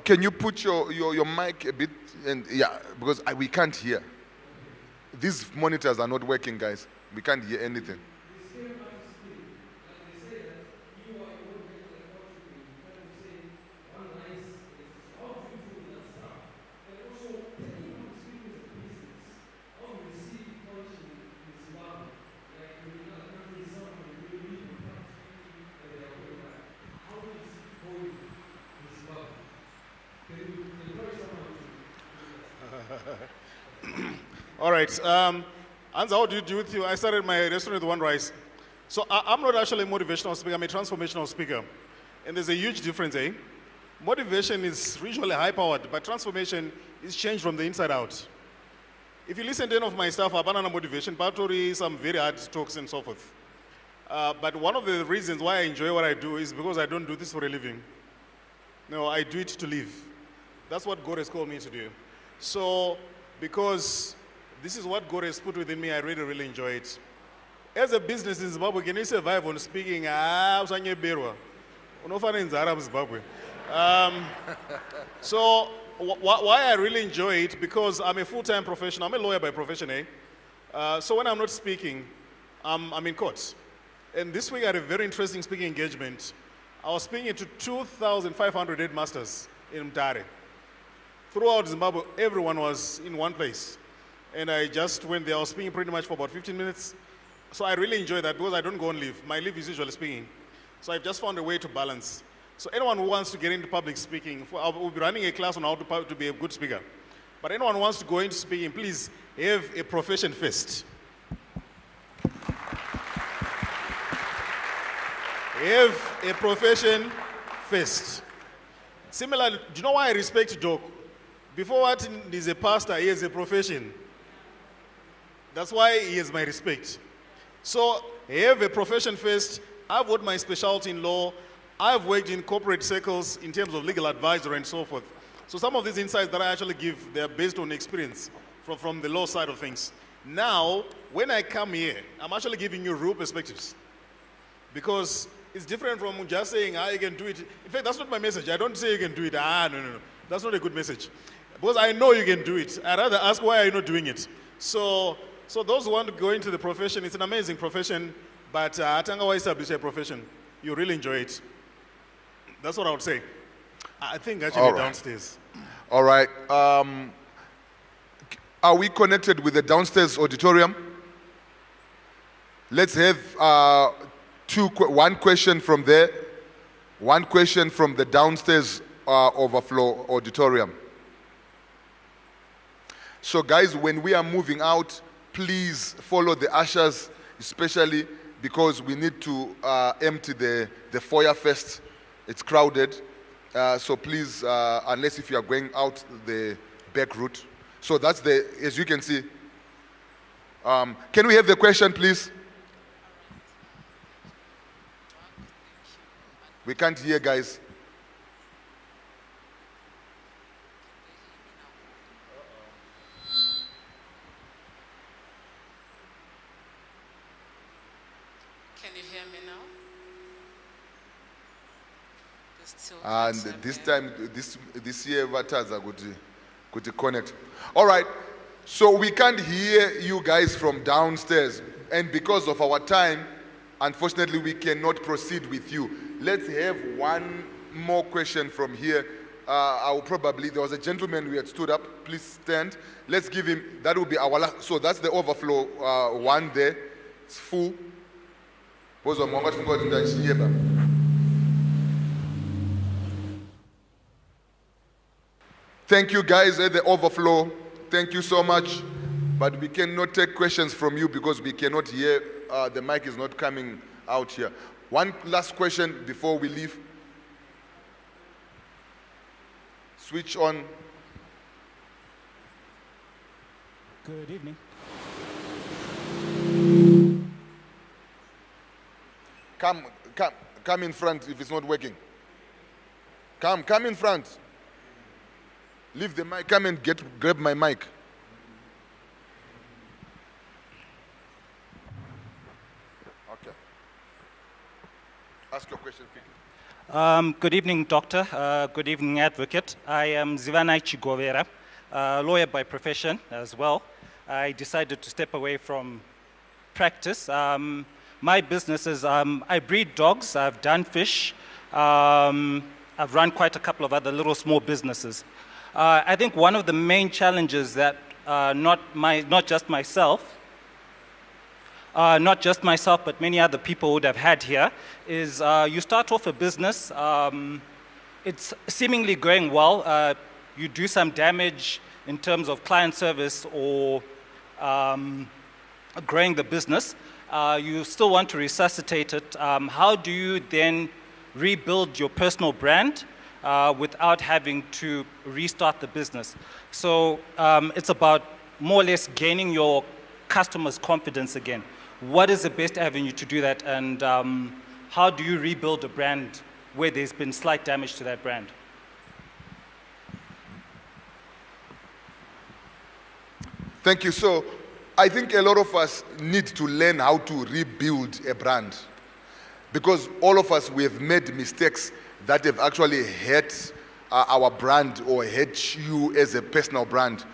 Can you put your mic a bit, and yeah, because we can't hear. These monitors are not working, guys. We can't hear anything. All right. Anza, how do you do with you? I started my restaurant with one rice. So I'm not actually a motivational speaker. I'm a transformational speaker. And there's a huge difference, eh? Motivation is usually high-powered, but transformation is changed from the inside out. If you listen to any of my stuff, I've done motivation, Patori, some very hard talks and so forth. But one of the reasons why I enjoy what I do is because I don't do this for a living. No, I do it to live. That's what God has called me to do. So, because this is what God has put within me, I really, really enjoy it. As a business in Zimbabwe, can you survive on speaking? So, why I really enjoy it, because I'm a full-time professional. I'm a lawyer by profession, eh? So when I'm not speaking, I'm in court. And this week I had a very interesting speaking engagement. I was speaking to 2,500 headmasters in Mtare. Throughout Zimbabwe, everyone was in one place. And I just went there. I was speaking pretty much for about 15 minutes. So I really enjoy that because I don't go on leave. My leave is usually speaking. So I've just found a way to balance. So anyone who wants to get into public speaking, I'll be running a class on how to be a good speaker. But anyone who wants to go into speaking, please have a profession first. Have a profession first. Similarly, do you know why I respect Doc? Before what he's a pastor, he has a profession. That's why he has my respect. So, have a profession first. I've got my specialty in law. I've worked in corporate circles in terms of legal advisor and so forth. So some of these insights that I actually give, they're based on experience from the law side of things. Now, when I come here, I'm actually giving you real perspectives. Because it's different from just saying, you can do it. In fact, that's not my message. I don't say you can do it. No. That's not a good message. Because I know you can do it. I'd rather ask, why are you not doing it? So those who want to go into the profession, it's an amazing profession, but Atanga establish a profession. You really enjoy it. That's what I would say. I think actually downstairs. All right. Are we connected with the downstairs auditorium? Let's have one question from there, one question from the downstairs overflow auditorium. So guys, when we are moving out, please follow the ushers, especially because we need to empty the foyer first. It's crowded. So please, unless if you are going out the back route. So that's as you can see. Can we have the question, please? We can't hear, guys. Can you hear me now? And this time, this year, avatars are could connect. All right. So we can't hear you guys from downstairs, and because of our time, unfortunately, we cannot proceed with you. Let's have one more question from here. There was a gentleman who had stood up. Please stand. Let's give him, that will be our last. So that's the overflow one there. It's full. Thank you guys at the overflow. Thank you so much. But we cannot take questions from you because we cannot hear. The mic is not coming out here. One last question before we leave. Switch on. Good evening. Come in front if it's not working. Come in front. Leave the mic. Come and grab my mic. Okay. Ask your question quickly. Good evening, Doctor. Good evening, Advocate. I am Zivanai Chigovera, lawyer by profession as well. I decided to step away from practice. My business is I breed dogs, I've done fish, I've run quite a couple of other little small businesses. I think one of the main challenges that not just myself, but many other people would have had here is you start off a business, it's seemingly going well, you do some damage in terms of client service or growing the business, you still want to resuscitate it. How do you then rebuild your personal brand without having to restart the business? So it's about more or less gaining your customers' confidence again. What is the best avenue to do that, and how do you rebuild a brand where there's been slight damage to that brand? Thank you. So I think a lot of us need to learn how to rebuild a brand, because all of us, we have made mistakes that have actually hurt our brand or hurt you as a personal brand.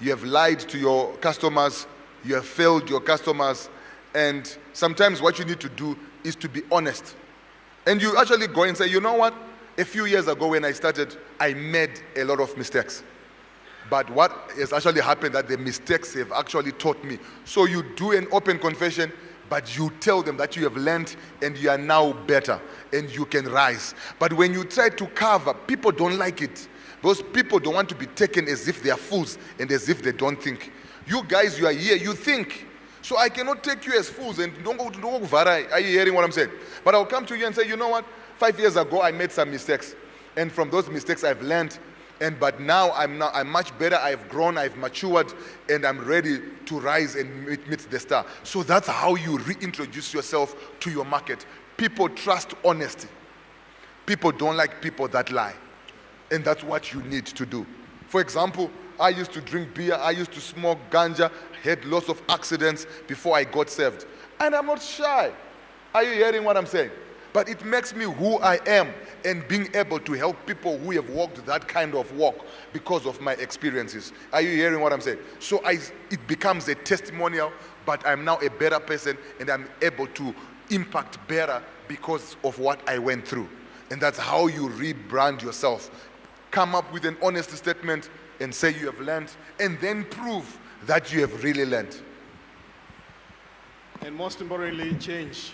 You have lied to your customers, you have failed your customers, and sometimes what you need to do is to be honest. And you actually go and say, you know what? A few years ago when I started, I made a lot of mistakes. But what has actually happened that the mistakes have actually taught me. So you do an open confession, but you tell them that you have learned and you are now better and you can rise. But when you try to cover, people don't like it. Those people don't want to be taken as if they are fools and as if they don't think. You guys, you are here, you think. So I cannot take you as fools and don't go Varai. Are you hearing what I'm saying? But I'll come to you and say, you know what? 5 years ago, I made some mistakes. And from those mistakes, I've learned. But now I'm much better. I've grown, I've matured, and I'm ready to rise and meet the star. So that's how you reintroduce yourself to your market. People trust honesty. People don't like people that lie. And that's what you need to do. For example, I used to drink beer, I used to smoke ganja, had lots of accidents before I got saved. And I'm not shy. Are you hearing what I'm saying? But it makes me who I am, and being able to help people who have walked that kind of walk because of my experiences. Are you hearing what I'm saying? So it becomes a testimonial, but I'm now a better person and I'm able to impact better because of what I went through. And that's how you rebrand yourself. Come up with an honest statement and say you have learned, and then prove that you have really learned. And most importantly, change.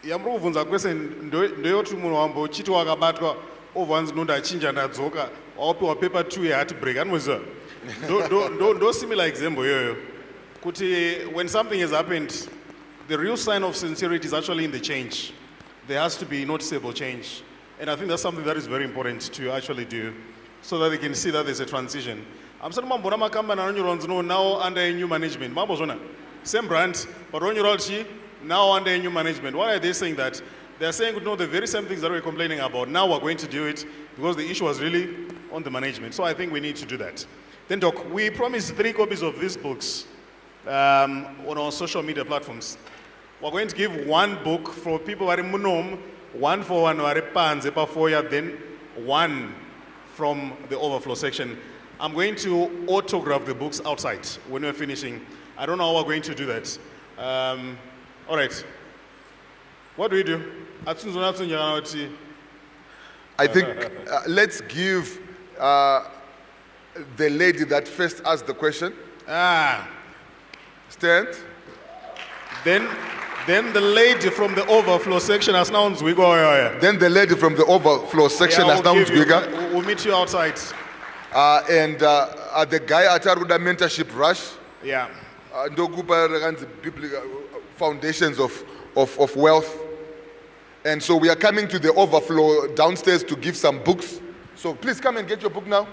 Yamrovunza kwese ndoyoti munhu wambochiti wakabatwa ovhanzi nonda achinja ndadzoka wapiwa paper 2 yeheartbreak anozwa ndosimila example iyoyo kuti when something has happened, the real sign of sincerity is actually in the change. There has to be noticeable change. And I think that's something that is very important to actually do so that they can see that there's a transition. I'm saying mambona makamba na no now under a new management. Mambo zona. Same brand, but now under a new management. Why are they saying that? They're saying, no, the very same things that we're complaining about. Now we're going to do it because the issue was really on the management. So I think we need to do that. Then, Doc, we promised 3 copies of these books on our social media platforms. We're going to give 1 book for people who are in 1 for one who are in then 1 from the overflow section. I'm going to autograph the books outside when we're finishing. I don't know how we're going to do that. All right. What do we do? I think let's give the lady that first asked the question. Stand. Then the lady from the overflow section has now Then the lady from the overflow section has now We'll meet you outside. And the guy at Aruda Mentorship Rush. Yeah. Biblical foundations of wealth. And so we are coming to the overflow downstairs to give some books. So please come and get your book now.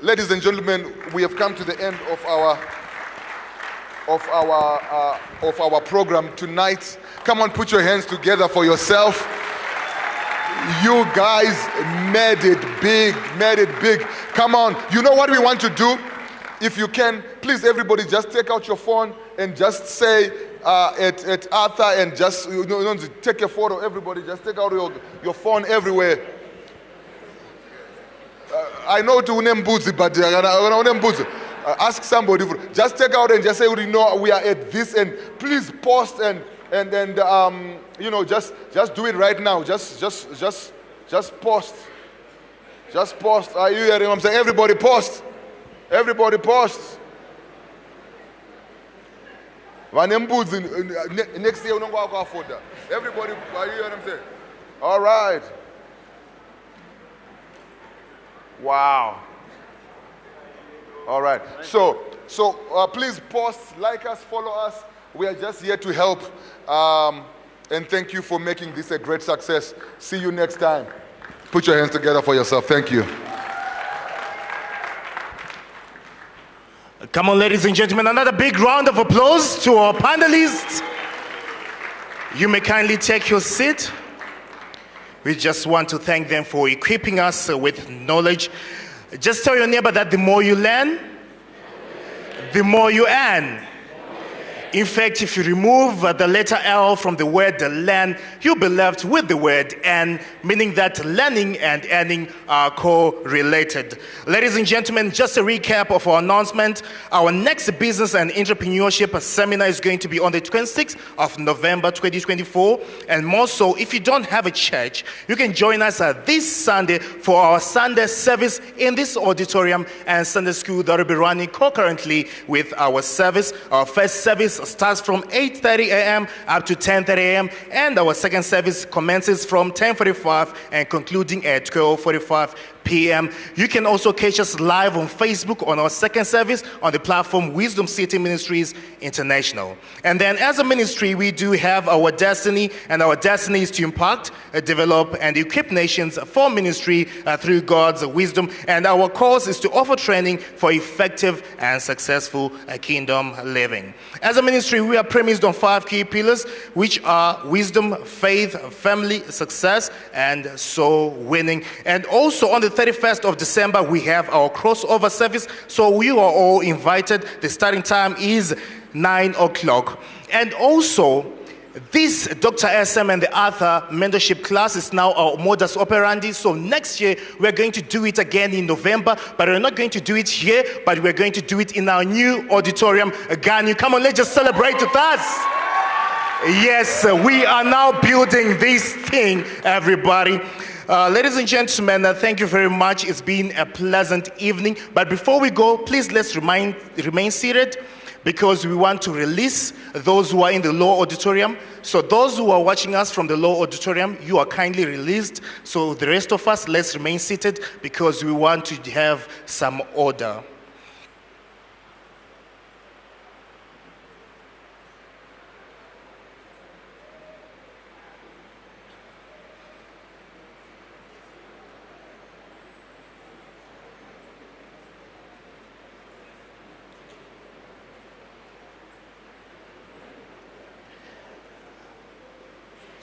Ladies and gentlemen, we have come to the end of our program tonight. Come on, put your hands together for yourself. You guys made it big. Come on. You know what we want to do? If you can, please everybody just take out your phone and just say at Arthur and just take a photo. Everybody just take out your phone everywhere. I know to unembuzi, but ask somebody. Just take out and just say, we are at this, and please post and just do it right now. Just post. Just post. Are you hearing what I'm saying? Everybody post. Everybody post. Next year, everybody, are you hearing what I'm saying? All right. Wow. All right. So please post, like us, follow us. We are just here to help. And thank you for making this a great success. See you next time. Put your hands together for yourself. Thank you. Come on, ladies and gentlemen, another big round of applause to our panelists. You may kindly take your seat. We just want to thank them for equipping us with knowledge. Just tell your neighbor that the more you learn, the more you earn. In fact, if you remove the letter L from the word learn, you'll be left with the word N, meaning that learning and earning are co-related. Ladies and gentlemen, just a recap of our announcement. Our next business and entrepreneurship seminar is going to be on the 26th of November 2024. And more so, if you don't have a church, you can join us this Sunday for our Sunday service in this auditorium and Sunday school that will be running concurrently with our service. Our first service starts from 8:30 a.m. up to 10:30 a.m. and our second service commences from 10:45 and concluding at 12:45 p.m. You can also catch us live on Facebook on our second service on the platform Wisdom City Ministries International. And then as a ministry, we do have our destiny, and our destiny is to impact, develop, and equip nations for ministry through God's wisdom. And our cause is to offer training for effective and successful kingdom living. As a ministry, we are premised on 5 key pillars, which are wisdom, faith, family, success, and soul winning. And also on the 31st of December, we have our crossover service. So you are all invited. The starting time is 9 o'clock. And also, this Dr. SM and the Arthur mentorship class is now our modus operandi. So next year, we're going to do it again in November, but we're not going to do it here, but we're going to do it in our new auditorium. Again, come on, let's just celebrate with us. Yes, we are now building this thing, everybody. Ladies and gentlemen, thank you very much. It's been a pleasant evening. But before we go, please let's remain seated. because we want to release those who are in the lower auditorium. So those who are watching us from the lower auditorium, you are kindly released. So the rest of us, let's remain seated because we want to have some order.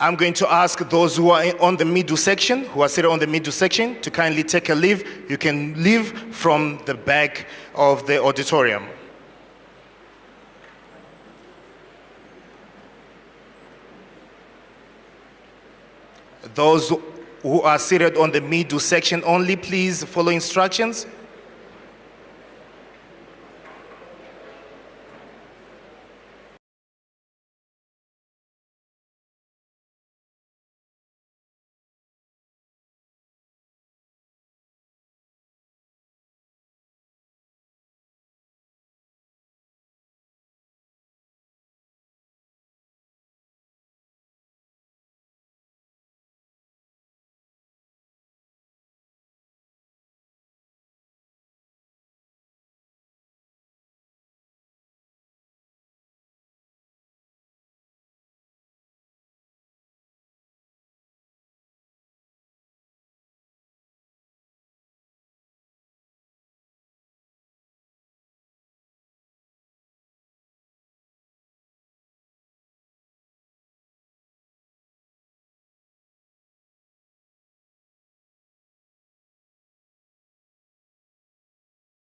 I'm going to ask those who are on the middle section, who are seated on the middle section, to kindly take a leave. You can leave from the back of the auditorium. Those who are seated on the middle section only, please follow instructions.